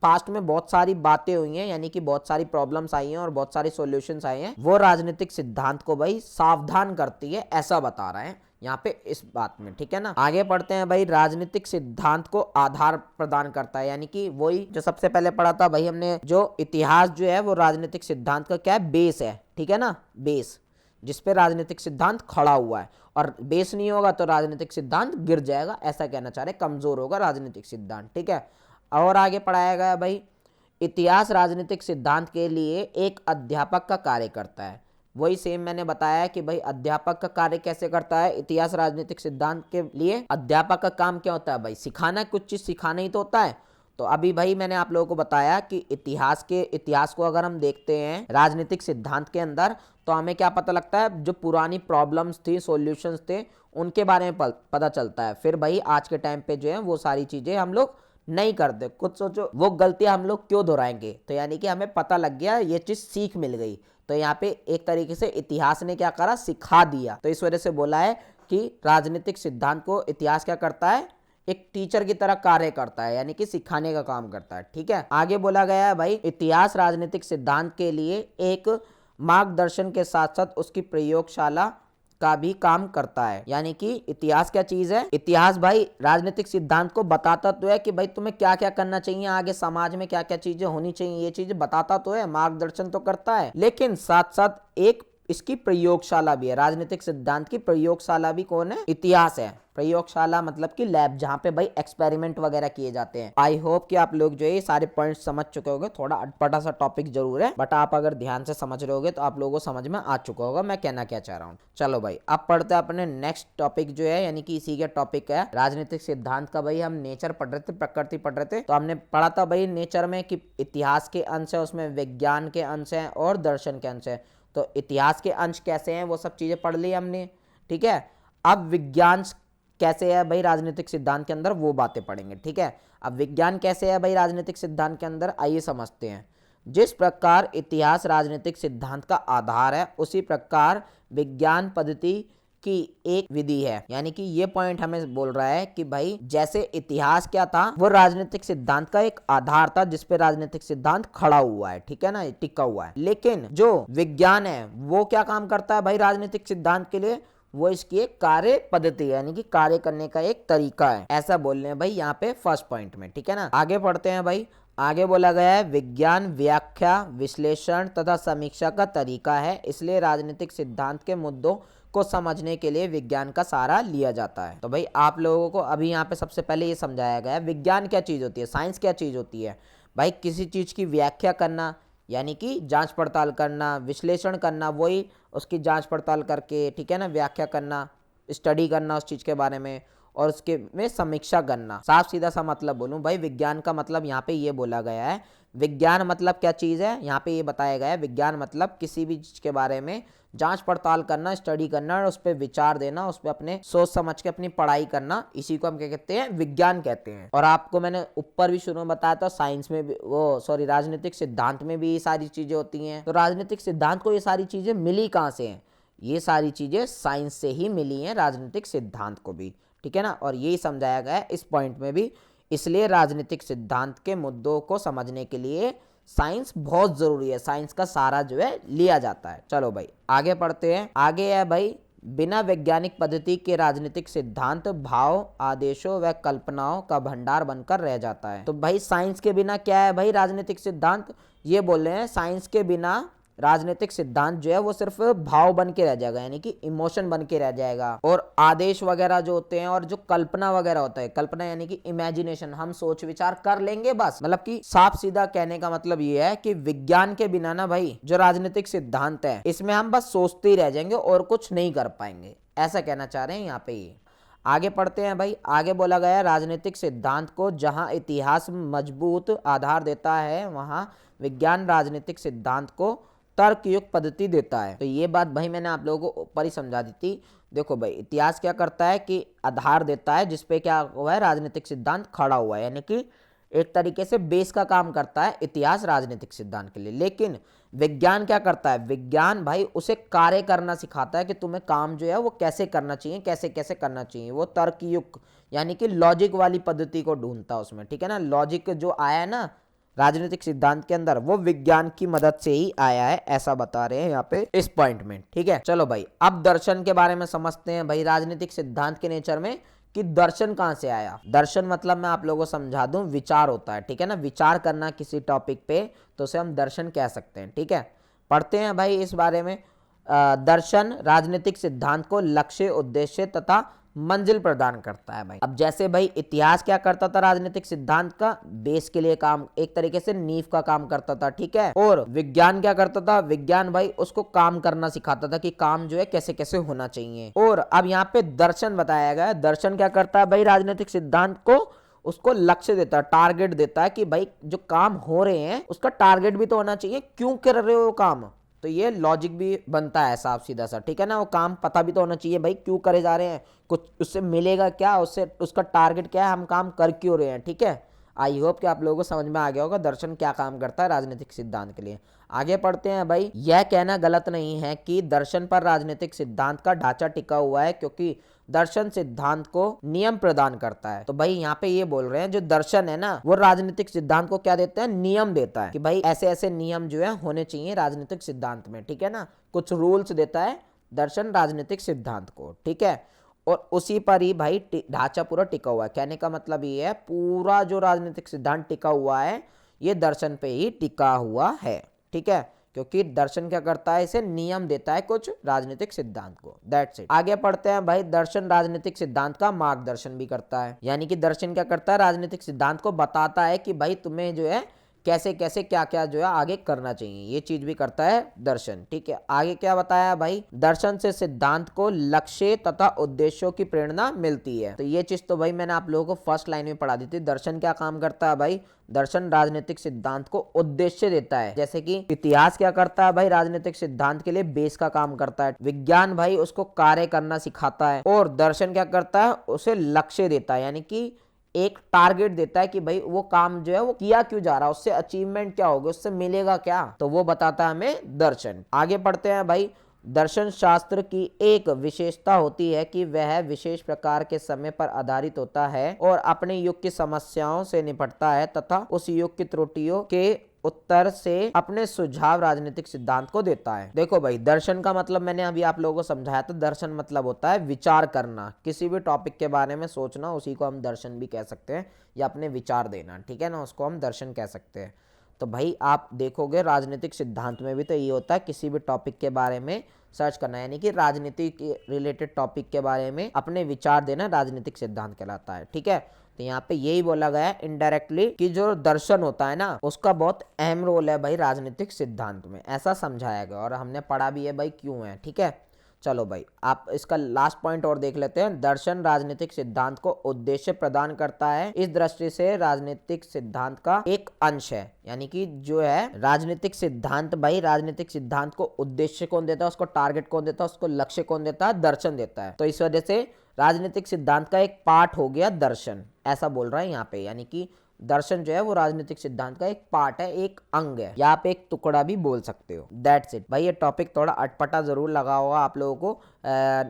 पास्ट में बहुत सारी बातें हुई हैं, यानी कि बहुत सारी प्रॉब्लम्स आई हैं और बहुत सारी सॉल्यूशंस आए हैं, वो राजनीतिक सिद्धांत को भाई सावधान करती है, ऐसा बता रहा है यहाँ पे इस बात में, ठीक है ना। आगे पढ़ते हैं भाई, राजनीतिक सिद्धांत को आधार प्रदान करता है, यानी कि वही जो सबसे पहले पढ़ा था भाई हमने, जो इतिहास जो है वो राजनीतिक सिद्धांत का क्या है, बेस है, ठीक है ना, बेस जिसपे राजनीतिक सिद्धांत खड़ा हुआ है। और बेस नहीं होगा तो राजनीतिक सिद्धांत गिर जाएगा, ऐसा कहना चाह रहे, कमजोर होगा राजनीतिक सिद्धांत, ठीक है। और आगे पढ़ाया गया भाई, इतिहास राजनीतिक सिद्धांत के लिए एक अध्यापक का कार्य करता है। वही सेम मैंने बताया कि भाई अध्यापक का कार्य कैसे करता है, इतिहास राजनीतिक सिद्धांत के लिए अध्यापक का काम क्या होता है भाई, सिखाना, कुछ चीज सिखाना ही तो होता है। तो अभी भाई मैंने आप लोगों को बताया कि इतिहास को अगर हम देखते हैं राजनीतिक सिद्धांत के अंदर, तो हमें क्या पता लगता है, जो पुरानी प्रॉब्लम्स थी, सॉल्यूशंस थे, उनके बारे में पता चलता है। फिर भाई आज के टाइम पे जो है वो सारी चीजें हम लोग नहीं करते। कुछ सोचो वो गलतियां हम लोग क्यों दोहराएंगे, तो यानी कि हमें पता लग गया, ये चीज सीख मिल गई। तो यहाँ पे एक तरीके से इतिहास ने क्या करा, सिखा दिया। तो इस वजह से बोला है कि राजनीतिक सिद्धांत को इतिहास क्या करता है, एक टीचर की तरह कार्य करता है, यानी कि सिखाने का काम करता है, ठीक है। आगे बोला गया है भाई, इतिहास राजनीतिक सिद्धांत के लिए एक मार्गदर्शन के साथ साथ उसकी प्रयोगशाला का भी काम करता है। यानी कि इतिहास क्या चीज है, इतिहास भाई राजनीतिक सिद्धांत को बताता तो है कि भाई तुम्हें क्या क्या करना चाहिए, आगे समाज में क्या क्या चीजें होनी चाहिए, ये चीजें बताता तो है, मार्गदर्शन तो करता है, लेकिन साथ साथ एक इसकी प्रयोगशाला भी है। राजनीतिक सिद्धांत की प्रयोगशाला भी कौन है, इतिहास है। प्रयोगशाला मतलब कि लैब, जहां पे भाई एक्सपेरिमेंट वगैरह किए जाते हैं। आई होप कि आप लोग जो है सारे पॉइंट्स समझ चुके होंगे। थोड़ा अटपटा सा टॉपिक जरूर है, बट आप अगर ध्यान से समझ रहे होगे तो आप लोगों को समझ में आ चुका होगा मैं कहना क्या चाह रहा हूँ। चलो भाई अब पढ़ते हैं अपने नेक्स्ट टॉपिक जो है, यानी कि इसी के टॉपिक है राजनीतिक सिद्धांत का। भाई हम नेचर पढ़ रहे थे, प्रकृति पढ़ रहे थे, तो हमने पढ़ा था भाई नेचर में कि इतिहास के अंश है, उसमें विज्ञान के अंश है और दर्शन के अंश है। तो इतिहास के अंश कैसे हैं वो सब चीजें पढ़ ली हमने, ठीक है। अब विज्ञान कैसे है भाई राजनीतिक सिद्धांत के अंदर, वो बातें पढ़ेंगे, ठीक है। अब विज्ञान कैसे है भाई राजनीतिक सिद्धांत के अंदर, आइए समझते हैं। जिस प्रकार इतिहास राजनीतिक सिद्धांत का आधार है, उसी प्रकार विज्ञान पद्धति की एक विधि है। यानी कि ये पॉइंट हमें बोल रहा है कि भाई जैसे इतिहास क्या था, वो राजनीतिक सिद्धांत का एक आधार था जिसपे राजनीतिक सिद्धांत खड़ा हुआ है, ठीक है ना, टिका हुआ है। लेकिन जो विज्ञान है वो क्या काम करता है भाई राजनीतिक सिद्धांत के लिए, वो इसकी एक कार्य पद्धति यानी कि कार्य करने का एक तरीका है, ऐसा बोल रहे हैं भाई यहाँ पे फर्स्ट पॉइंट में, ठीक है ना। आगे पढ़ते हैं भाई, आगे बोला गया है विज्ञान व्याख्या, विश्लेषण तथा समीक्षा का तरीका है, इसलिए राजनीतिक सिद्धांत के मुद्दों को समझने के लिए विज्ञान का सहारा लिया जाता है। तो भाई आप लोगों को अभी यहाँ पे सबसे पहले ये समझाया गया है विज्ञान क्या चीज होती है, साइंस क्या चीज होती है। भाई किसी चीज की व्याख्या करना यानी कि जांच पड़ताल करना, विश्लेषण करना वही उसकी जांच पड़ताल करके, ठीक है ना, व्याख्या करना, स्टडी करना उस चीज के बारे में, और उसके में समीक्षा करना। साफ सीधा सा मतलब बोलूं भाई, विज्ञान का मतलब यहाँ पे ये बोला गया है, विज्ञान मतलब क्या चीज है, यहाँ पे ये बताया गया है विज्ञान मतलब किसी भी चीज के बारे में जांच पड़ताल करना, स्टडी करना और उस पर विचार देना, उस पर अपने सोच समझ के अपनी पढ़ाई करना, इसी को हम क्या कहते हैं, विज्ञान कहते हैं। और आपको मैंने ऊपर भी शुरू में बताया था साइंस में भी राजनीतिक सिद्धांत में भी ये सारी चीजें होती हैं। तो राजनीतिक सिद्धांत को ये सारी चीजें मिली कहाँ से हैं, ये सारी चीजें साइंस से ही मिली हैं राजनीतिक सिद्धांत को भी, ठीक है ना। और यही समझाया गया है इस पॉइंट में भी, इसलिए राजनीतिक सिद्धांत के मुद्दों को समझने के लिए साइंस बहुत जरूरी है, साइंस का सहारा जो है लिया जाता है। चलो भाई आगे पढ़ते हैं। आगे है भाई बिना वैज्ञानिक पद्धति के राजनीतिक सिद्धांत भाव, आदेशों व कल्पनाओं का भंडार बनकर रह जाता है। तो भाई साइंस के बिना क्या है भाई राजनीतिक सिद्धांत, ये बोल रहे हैं साइंस के बिना राजनीतिक सिद्धांत जो है वो सिर्फ भाव बन के रह जाएगा, यानी कि इमोशन बन के रह जाएगा, और आदेश वगैरह जो होते हैं और जो कल्पना वगैरह होता है, कल्पना यानी कि इमेजिनेशन, हम सोच विचार कर लेंगे बस। मतलब कि साफ सीधा कहने का मतलब ये है कि विज्ञान के बिना ना भाई जो राजनीतिक सिद्धांत है इसमें हम बस सोचते ही रह जाएंगे और कुछ नहीं कर पाएंगे, ऐसा कहना चाह रहे हैं यहाँ पे। ये आगे पढ़ते हैं भाई। आगे बोला गया राजनीतिक सिद्धांत को जहां इतिहास मजबूत आधार देता है वहां विज्ञान राजनीतिक सिद्धांत को तर्कयुक्त पद्धति देता है। तो ये बात भाई मैंने आप लोगों को ऊपर ही समझा दी थी। देखो भाई इतिहास क्या करता है कि आधार देता है जिसपे क्या हुआ है राजनीतिक सिद्धांत खड़ा हुआ है, यानी कि एक तरीके से बेस का काम करता है इतिहास राजनीतिक सिद्धांत के लिए। लेकिन विज्ञान क्या करता है, विज्ञान भाई उसे कार्य करना सिखाता है कि तुम्हें काम जो है वो कैसे करना चाहिए, कैसे कैसे करना चाहिए। वो तर्कयुक्त यानी कि लॉजिक वाली पद्धति को ढूंढता है उसमें, ठीक है ना। लॉजिक जो आया है ना राजनीतिक सिद्धांत के अंदर वो विज्ञान की मदद से ही आया है, ऐसा बता रहे हैं यहाँ पे इस पॉइंट में, ठीक है। चलो भाई अब दर्शन के बारे में समझते हैं भाई राजनीतिक सिद्धांत के नेचर में कि दर्शन कहां से आया। दर्शन मतलब मैं आप लोगों को समझा दूं विचार होता है, ठीक है ना। विचार करना किसी टॉपिक पे तो उसे हम दर्शन कह सकते हैं, ठीक है। पढ़ते हैं भाई इस बारे में। दर्शन राजनीतिक सिद्धांत को लक्ष्य, उद्देश्य तथा मंजिल प्रदान करता है भाई। अब जैसे भाई इतिहास क्या करता था राजनीतिक सिद्धांत का बेस के लिए काम, एक तरीके से नींव का काम करता था, ठीक है। और विज्ञान क्या करता था, विज्ञान भाई उसको काम करना सिखाता था कि काम जो है कैसे कैसे होना चाहिए। और अब यहाँ पे दर्शन बताया गया है। दर्शन क्या करता है भाई राजनीतिक सिद्धांत को उसको लक्ष्य देता है, टारगेट देता है कि भाई जो काम हो रहे हैं उसका टारगेट भी तो होना चाहिए, क्यों कर रहे हो काम, तो ये लॉजिक भी बनता है साफ सीधा सा, ठीक है ना। वो काम पता भी तो होना चाहिए भाई क्यों करे जा रहे हैं, कुछ उससे मिलेगा क्या, उससे उसका टारगेट क्या है, हम काम कर क्यों रहे हैं, ठीक है। आई होप कि आप लोगों को समझ में आ गया होगा दर्शन क्या काम करता है राजनीतिक सिद्धांत के लिए। आगे पढ़ते हैं भाई। यह कहना गलत नहीं है कि दर्शन पर राजनीतिक सिद्धांत का ढांचा टिका हुआ है, क्योंकि दर्शन सिद्धांत को नियम प्रदान करता है। तो भाई यहाँ पे ये बोल रहे हैं जो दर्शन है ना वो राजनीतिक सिद्धांत को क्या देता है, नियम देता है कि भाई ऐसे ऐसे नियम जो है होने चाहिए राजनीतिक सिद्धांत में, ठीक है ना। कुछ रूल्स देता है दर्शन राजनीतिक सिद्धांत को, ठीक है। और उसी पर ही भाई ढांचा पूरा टिका हुआ है। कहने का मतलब ये है पूरा जो राजनीतिक सिद्धांत टिका हुआ है ये दर्शन पे ही टिका हुआ है, ठीक है। क्योंकि दर्शन क्या करता है, इसे नियम देता है कुछ राजनीतिक सिद्धांत को, दैट्स इट। आगे पढ़ते हैं भाई। दर्शन राजनीतिक सिद्धांत का मार्गदर्शन भी करता है, यानी कि दर्शन क्या करता है राजनीतिक सिद्धांत को बताता है कि भाई तुम्हें जो है कैसे कैसे क्या क्या जो है आगे करना चाहिए, ये चीज भी करता है दर्शन, ठीक है। आगे क्या बताया भाई, दर्शन से सिद्धांत को लक्ष्य तथा उद्देश्यों की प्रेरणा मिलती है। तो ये चीज तो भाई मैंने आप लोगों को फर्स्ट लाइन में पढ़ा दी थी। दर्शन क्या काम करता है भाई, दर्शन राजनीतिक सिद्धांत को उद्देश्य देता है। जैसे कि इतिहास क्या करता है भाई राजनीतिक सिद्धांत के लिए बेस का काम करता है, विज्ञान भाई उसको कार्य करना सिखाता है, और दर्शन क्या करता है उसे लक्ष्य देता है, यानी कि एक टारगेट देता है कि भाई वो काम जो है वो किया क्यों जा रहा है, उससे अचीवमेंट क्या होगा, उससे मिलेगा क्या, तो वो बताता है हमें दर्शन। आगे पढ़ते हैं भाई। दर्शन शास्त्र की एक विशेषता होती है कि वह विशेष प्रकार के समय पर आधारित होता है और अपने युग की समस्याओं से निपटता है तथा उस युग की त्रुटियों के उत्तर से अपने सुझाव राजनीतिक सिद्धांत को देता है। देखो भाई दर्शन का मतलब मैंने अभी आप लोगों को समझाया था। दर्शन मतलब होता है विचार करना, किसी भी टॉपिक के बारे में सोचना, उसी को हम दर्शन भी कह सकते हैं, या अपने विचार देना, ठीक है ना, उसको हम दर्शन कह सकते हैं। तो भाई आप देखोगे राजनीतिक सिद्धांत में भी तो ये होता है, किसी भी टॉपिक के बारे में सर्च करना, यानी कि राजनीति के रिलेटेड टॉपिक के बारे में अपने विचार देना राजनीतिक सिद्धांत कहलाता है, ठीक है। तो यहाँ पे यही बोला गया है इनडायरेक्टली कि जो दर्शन होता है ना उसका बहुत अहम रोल है भाई राजनीतिक सिद्धांत में, ऐसा समझाया गया और हमने पढ़ा भी है भाई क्यों है, ठीक है। चलो भाई आप इसका लास्ट पॉइंट और देख लेते हैं। दर्शन राजनीतिक सिद्धांत को उद्देश्य प्रदान करता है। इस दृष्टि से राजनीतिक सिद्धांत का एक अंश है, यानी कि जो है राजनीतिक सिद्धांत भाई राजनीतिक सिद्धांत को उद्देश्य कौन देता है, उसको टारगेट कौन देता है, उसको लक्ष्य कौन देता है, दर्शन देता है। तो इस वजह से राजनीतिक सिद्धांत का एक पार्ट हो गया दर्शन, ऐसा बोल रहा है यहाँ पे, यानी कि दर्शन जो है वो राजनीतिक सिद्धांत का एक पार्ट है, एक अंग है, या आप एक टुकड़ा भी बोल सकते हो, दैट्स इट। भाई ये टॉपिक थोड़ा अटपटा जरूर लगा होगा आप लोगों को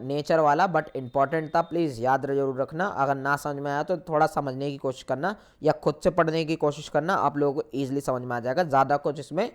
नेचर वाला, बट इंपॉर्टेंट था, प्लीज याद जरूर रखना। अगर ना समझ में आया तो थोड़ा समझने की कोशिश करना या खुद से पढ़ने की कोशिश करना, आप लोगों को ईजिली समझ में आ जाएगा, ज्यादा कुछ इसमें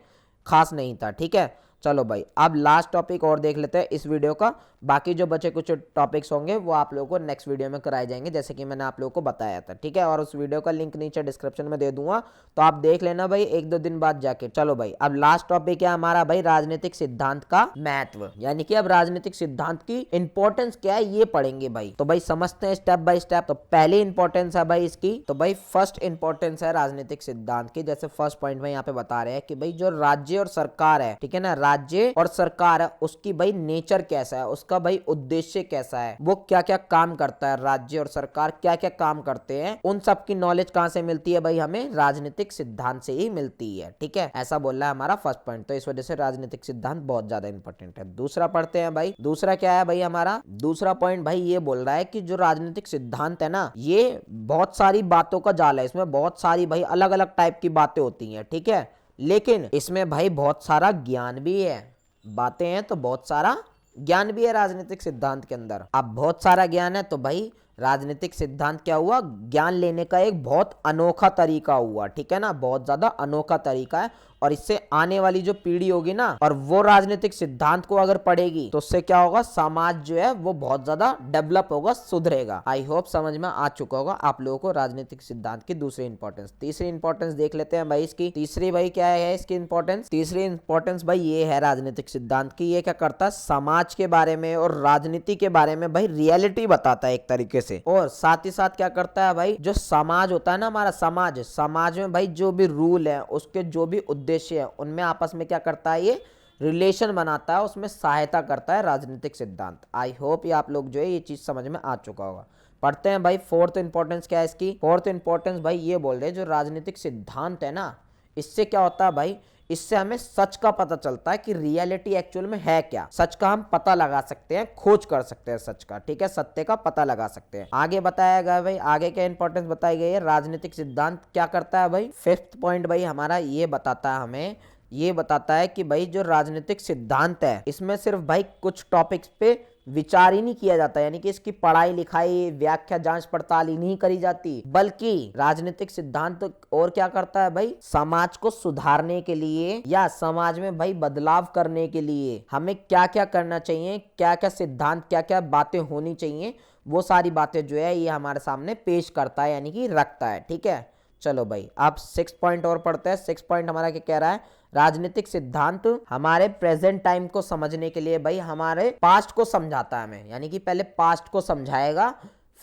खास नहीं था, ठीक है। चलो भाई अब लास्ट टॉपिक और देख लेते हैं इस वीडियो का। बाकी जो बचे कुछ टॉपिक्स होंगे वो आप लोगों को नेक्स्ट वीडियो में कराए जाएंगे, जैसे कि मैंने आप लोगों को बताया था, ठीक है। और उस वीडियो का लिंक नीचे डिस्क्रिप्शन में दे दूंगा, तो आप देख लेना भाई 1-2 दिन बाद जाके। चलो भाई अब लास्ट टॉपिक है हमारा भाई राजनीतिक सिद्धांत का महत्व, यानी कि अब राजनीतिक सिद्धांत की इंपॉर्टेंस क्या है ये पढ़ेंगे भाई। तो भाई समझते हैं स्टेप बाय स्टेप। तो पहली इंपॉर्टेंस है भाई इसकी, तो भाई फर्स्ट इंपॉर्टेंस है राजनीतिक सिद्धांत की। जैसे फर्स्ट पॉइंट में यहाँ पे बता रहे हैं कि भाई जो राज्य और सरकार है, ठीक है ना, राज्य और सरकार है उसकी भाई नेचर कैसा है, उसका भाई उद्देश्य कैसा है, वो क्या क्या काम करता है, राज्य और सरकार क्या क्या काम करते हैं, उन सब की नॉलेज कहां से मिलती है भाई, हमें राजनीतिक सिद्धांत से ही मिलती है, ठीक है। ऐसा बोल रहा है हमारा फर्स्ट पॉइंट। तो इस वजह से राजनीतिक सिद्धांत बहुत ज्यादा इंपॉर्टेंट है। दूसरा पढ़ते हैं भाई। दूसरा क्या है भाई हमारा, दूसरा पॉइंट भाई ये बोल रहा है कि जो राजनीतिक सिद्धांत है ना, ये बहुत सारी बातों का जाल है, इसमें बहुत सारी भाई अलग अलग टाइप की बातें होती हैं, ठीक है, लेकिन इसमें भाई बहुत सारा ज्ञान भी है। बातें हैं तो बहुत सारा ज्ञान भी है राजनीतिक सिद्धांत के अंदर। अब बहुत सारा ज्ञान है तो भाई राजनीतिक सिद्धांत क्या हुआ, ज्ञान लेने का एक बहुत अनोखा तरीका हुआ, ठीक है ना, बहुत ज्यादा अनोखा तरीका है। और इससे आने वाली जो पीढ़ी होगी ना, और वो राजनीतिक सिद्धांत को अगर पढ़ेगी तो उससे क्या होगा, समाज जो है वो बहुत ज्यादा डेवलप होगा, सुधरेगा। आई होप समझ में आ चुका होगा आप लोगों को राजनीतिक सिद्धांत की दूसरी इंपॉर्टेंस। तीसरी इंपॉर्टेंस देख लेते हैं भाई इसकी। तीसरी भाई क्या है इसकी इंपॉर्टेंस, तीसरी इंपॉर्टेंस भाई ये है राजनीतिक सिद्धांत की, ये क्या करता है, समाज के बारे में और राजनीति के बारे में भाई रियलिटी बताता है एक तरीके से। और साथ ही साथ क्या करता है भाई, जो समाज होता है ना हमारा समाज, समाज में भाई जो भी रूल है, उसके जो भी उद्देश्य है, उनमें आपस में क्या करता है, ये रिलेशन बनाता है, उसमें सहायता करता है राजनीतिक सिद्धांत। आई होप ये आप लोग जो है ये चीज समझ में आ चुका होगा। पढ़ते हैं भाई फोर्थ इंपॉर्टेंस क्या है इसकी। फोर्थ इंपॉर्टेंस भाई ये बोल रहे हैं जो राजनीतिक सिद्धांत है ना, इससे क्या होता है भाई, इससे हमें सच का पता चलता है कि रियलिटी एक्चुअल में है क्या। सच का हम पता लगा सकते हैं, खोज कर सकते हैं सच का, ठीक है, सत्य का पता लगा सकते हैं। आगे बताया गया भाई, आगे क्या इंपॉर्टेंस बताई गई है, राजनीतिक सिद्धांत क्या करता है भाई। फिफ्थ पॉइंट भाई हमारा ये बताता है, हमें ये बताता है कि भाई जो राजनीतिक सिद्धांत है इसमें सिर्फ भाई कुछ टॉपिक्स पे विचार ही नहीं किया जाता, यानी कि इसकी पढ़ाई लिखाई व्याख्या जांच पड़ताल ही नहीं करी जाती, बल्कि राजनीतिक सिद्धांत और क्या करता है भाई, समाज को सुधारने के लिए या समाज में भाई बदलाव करने के लिए हमें क्या क्या करना चाहिए, क्या क्या सिद्धांत, क्या क्या बातें होनी चाहिए, वो सारी बातें जो है ये हमारे सामने पेश करता है, यानी कि रखता है, ठीक है। चलो भाई आप 6 पॉइंट और पढ़ते हैं। 6 पॉइंट हमारा क्या कह रहा है, राजनीतिक सिद्धांत हमारे प्रेजेंट टाइम को समझने के लिए भाई हमारे पास्ट को समझाता है हमें, यानी कि पहले पास्ट को समझाएगा,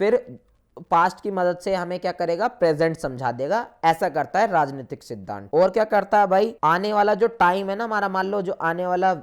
फिर पास्ट की मदद से हमें क्या करेगा, प्रेजेंट समझा देगा। ऐसा करता है राजनीतिक सिद्धांत। और क्या करता है भाई, आने वाला जो टाइम है ना हमारा, मान लो जो आने वाला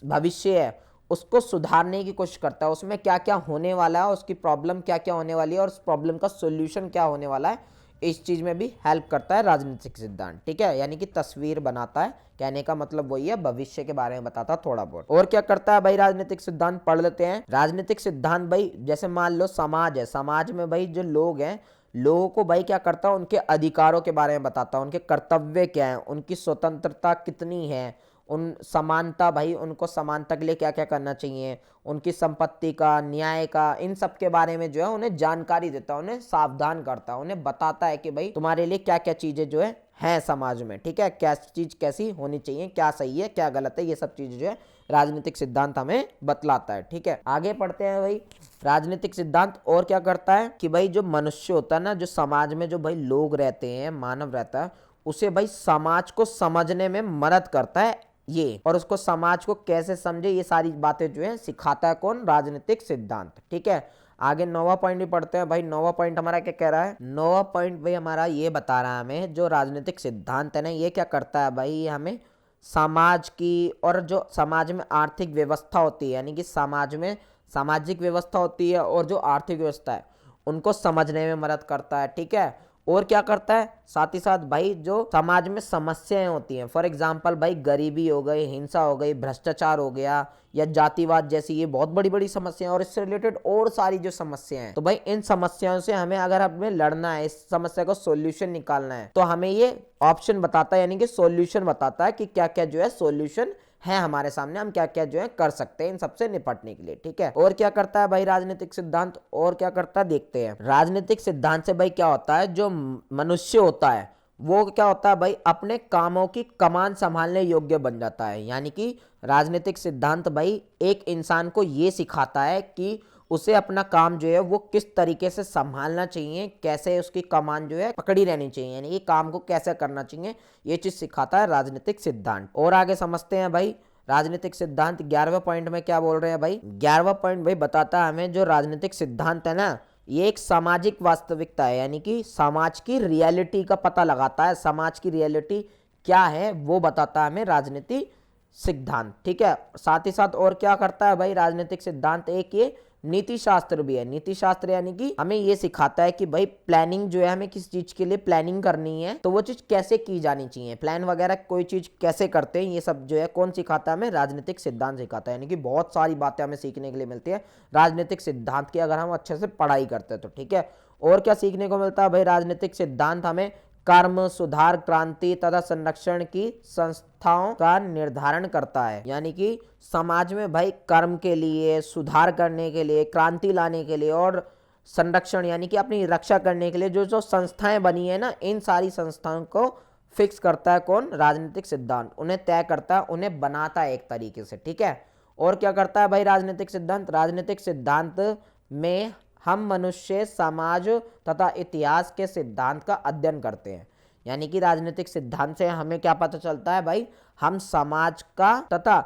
भविष्य है उसको सुधारने की कोशिश करता है, उसमें क्या क्या होने वाला है, उसकी प्रॉब्लम क्या क्या होने वाली है और उस प्रॉब्लम का सोल्यूशन क्या होने वाला है, इस चीज में भी हेल्प करता है राजनीतिक सिद्धांत, ठीक है, यानी कि तस्वीर बनाता है। कहने का मतलब वही है, भविष्य के बारे में बताता थोड़ा बहुत। और क्या करता है भाई राजनीतिक सिद्धांत, पढ़ लेते हैं। राजनीतिक सिद्धांत भाई जैसे मान लो समाज है, समाज में भाई जो लोग हैं, लोगों को भाई क्या करता है, उनके अधिकारों के बारे में बताता है, उनके कर्तव्य क्या है, उनकी स्वतंत्रता कितनी है, उन समानता भाई, उनको समानता के लिए क्या क्या करना चाहिए, उनकी संपत्ति का, न्याय का, इन सब के बारे में जो है उन्हें जानकारी देता है, उन्हें सावधान करता है, उन्हें बताता है कि भाई तुम्हारे लिए क्या क्या चीजें जो है समाज में, ठीक है, क्या चीज कैसी होनी चाहिए, क्या सही है क्या गलत है, ये सब चीजें जो है राजनीतिक सिद्धांत हमें बतलाता है, ठीक है। आगे पढ़ते हैं भाई। राजनीतिक सिद्धांत और क्या करता है कि भाई जो मनुष्य होता है ना, जो समाज में जो भाई लोग रहते हैं, मानव रहता है, उसे भाई समाज को समझने में मदद करता है ये, और उसको समाज को कैसे समझे ये सारी बातें जो है सिखाता है कौन, राजनीतिक सिद्धांत, ठीक है। आगे 9वां पॉइंट भी पढ़ते हैं भाई। 9वां पॉइंट हमारा क्या कह रहा है, 9वां पॉइंट भाई हमारा ये बता रहा है हमें, जो राजनीतिक सिद्धांत है ना, ये क्या करता है भाई, ये हमें समाज की और जो समाज में आर्थिक व्यवस्था होती है, यानी कि समाज में सामाजिक व्यवस्था होती है और जो आर्थिक व्यवस्था है उनको समझने में मदद करता है, ठीक है। और क्या करता है, साथ ही साथ भाई जो समाज में समस्याएं होती हैं, फॉर एग्जांपल भाई गरीबी हो गई, हिंसा हो गई, भ्रष्टाचार हो गया, या जातिवाद जैसी ये बहुत बड़ी बड़ी समस्याएं, और इससे रिलेटेड और सारी जो समस्याएं हैं, तो भाई इन समस्याओं से हमें अगर हमें लड़ना है, इस समस्या को सॉल्यूशन निकालना है, तो हमें ये ऑप्शन बताता है, यानी कि सॉल्यूशन बताता है कि क्या क्या जो है सॉल्यूशन है हमारे सामने, हम क्या क्या जो है कर सकते हैं इन सबसे निपटने के लिए, ठीक है। और क्या करता है भाई राजनीतिक सिद्धांत, और क्या करता है देखते हैं। राजनीतिक सिद्धांत से भाई क्या होता है, जो मनुष्य होता है वो क्या होता है भाई, अपने कामों की कमान संभालने योग्य बन जाता है। यानी कि राजनीतिक सिद्धांत भाई एक इंसान को ये सिखाता है कि उसे अपना काम जो है वो किस तरीके से संभालना चाहिए, कैसे उसकी कमान जो है पकड़ी रहनी चाहिए, यानी कि काम को कैसे करना चाहिए, ये चीज सिखाता है राजनीतिक सिद्धांत। और आगे समझते हैं भाई राजनीतिक सिद्धांत 11वें पॉइंट में क्या बोल रहे हैं भाई। 11वां पॉइंट भाई बताता है हमें जो राजनीतिक सिद्धांत है ना, ये एक सामाजिक वास्तविकता है, यानी कि समाज की रियलिटी का पता लगाता है। समाज की रियलिटी क्या है वो बताता है हमें राजनीतिक सिद्धांत, ठीक है। साथ ही साथ और क्या करता है भाई राजनीतिक सिद्धांत, एक ये नीति शास्त्र भी है। नीति शास्त्र यानी कि हमें ये सिखाता है कि भाई प्लानिंग जो है, हमें किस चीज के लिए प्लानिंग करनी है तो वो चीज कैसे की जानी चाहिए, प्लान वगैरह कोई चीज कैसे करते हैं, ये सब जो है कौन सिखाता है हमें, राजनीतिक सिद्धांत सिखाता है। यानी कि बहुत सारी बातें हमें सीखने के लिए मिलती है राजनीतिक सिद्धांत की, अगर हम अच्छे से पढ़ाई करते हैं तो, ठीक है। और क्या सीखने को मिलता है भाई, राजनीतिक सिद्धांत हमें कर्म, सुधार, क्रांति तथा संरक्षण की संस्थाओं का निर्धारण करता है। यानी कि समाज में भाई कर्म के लिए, सुधार करने के लिए, क्रांति लाने के लिए और संरक्षण यानी कि अपनी रक्षा करने के लिए जो जो संस्थाएं बनी है ना, इन सारी संस्थाओं को फिक्स करता है कौन, राजनीतिक सिद्धांत। उन्हें तय करता है, उन्हें बनाता है एक तरीके से, ठीक है। और क्या करता है भाई राजनीतिक सिद्धांत, राजनीतिक सिद्धांत में हम मनुष्य, समाज तथा इतिहास के सिद्धांत का अध्ययन करते हैं। यानी कि राजनीतिक सिद्धांत से हमें क्या पता चलता है भाई, हम समाज का तथा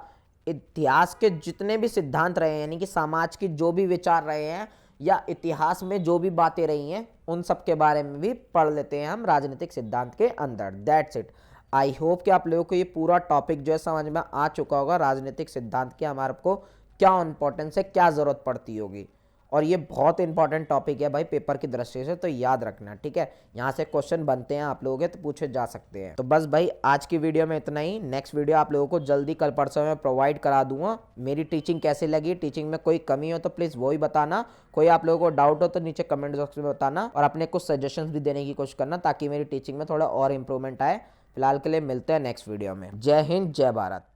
इतिहास के जितने भी सिद्धांत रहे हैं, यानी कि समाज की जो भी विचार रहे हैं या इतिहास में जो भी बातें रही हैं, उन सब के बारे में भी पढ़ लेते हैं हम राजनीतिक सिद्धांत के अंदर। That's it. आई होप कि आप लोगों को ये पूरा टॉपिक जो है समझ में आ चुका होगा, राजनीतिक सिद्धांत की हमारे को क्या इंपॉर्टेंस है, क्या जरूरत पड़ती होगी। और ये बहुत इंपॉर्टेंट टॉपिक है भाई पेपर की दृष्टि से, तो याद रखना, ठीक है। यहाँ से क्वेश्चन बनते हैं आप लोगों के, तो पूछे जा सकते हैं। तो बस भाई आज की वीडियो में इतना ही। नेक्स्ट वीडियो आप लोगों को जल्दी कल परसों में प्रोवाइड करा दूंगा। मेरी टीचिंग कैसी लगी, टीचिंग में कोई कमी हो तो प्लीज़ वो ही बताना, कोई आप लोगों को डाउट हो तो नीचे कमेंट बॉक्स में बताना, और अपने कुछ सजेशंस भी देने की कोशिश करना ताकि मेरी टीचिंग में थोड़ा और इंप्रूवमेंट आए। फिलहाल के लिए मिलते हैं नेक्स्ट वीडियो में। जय हिंद, जय भारत।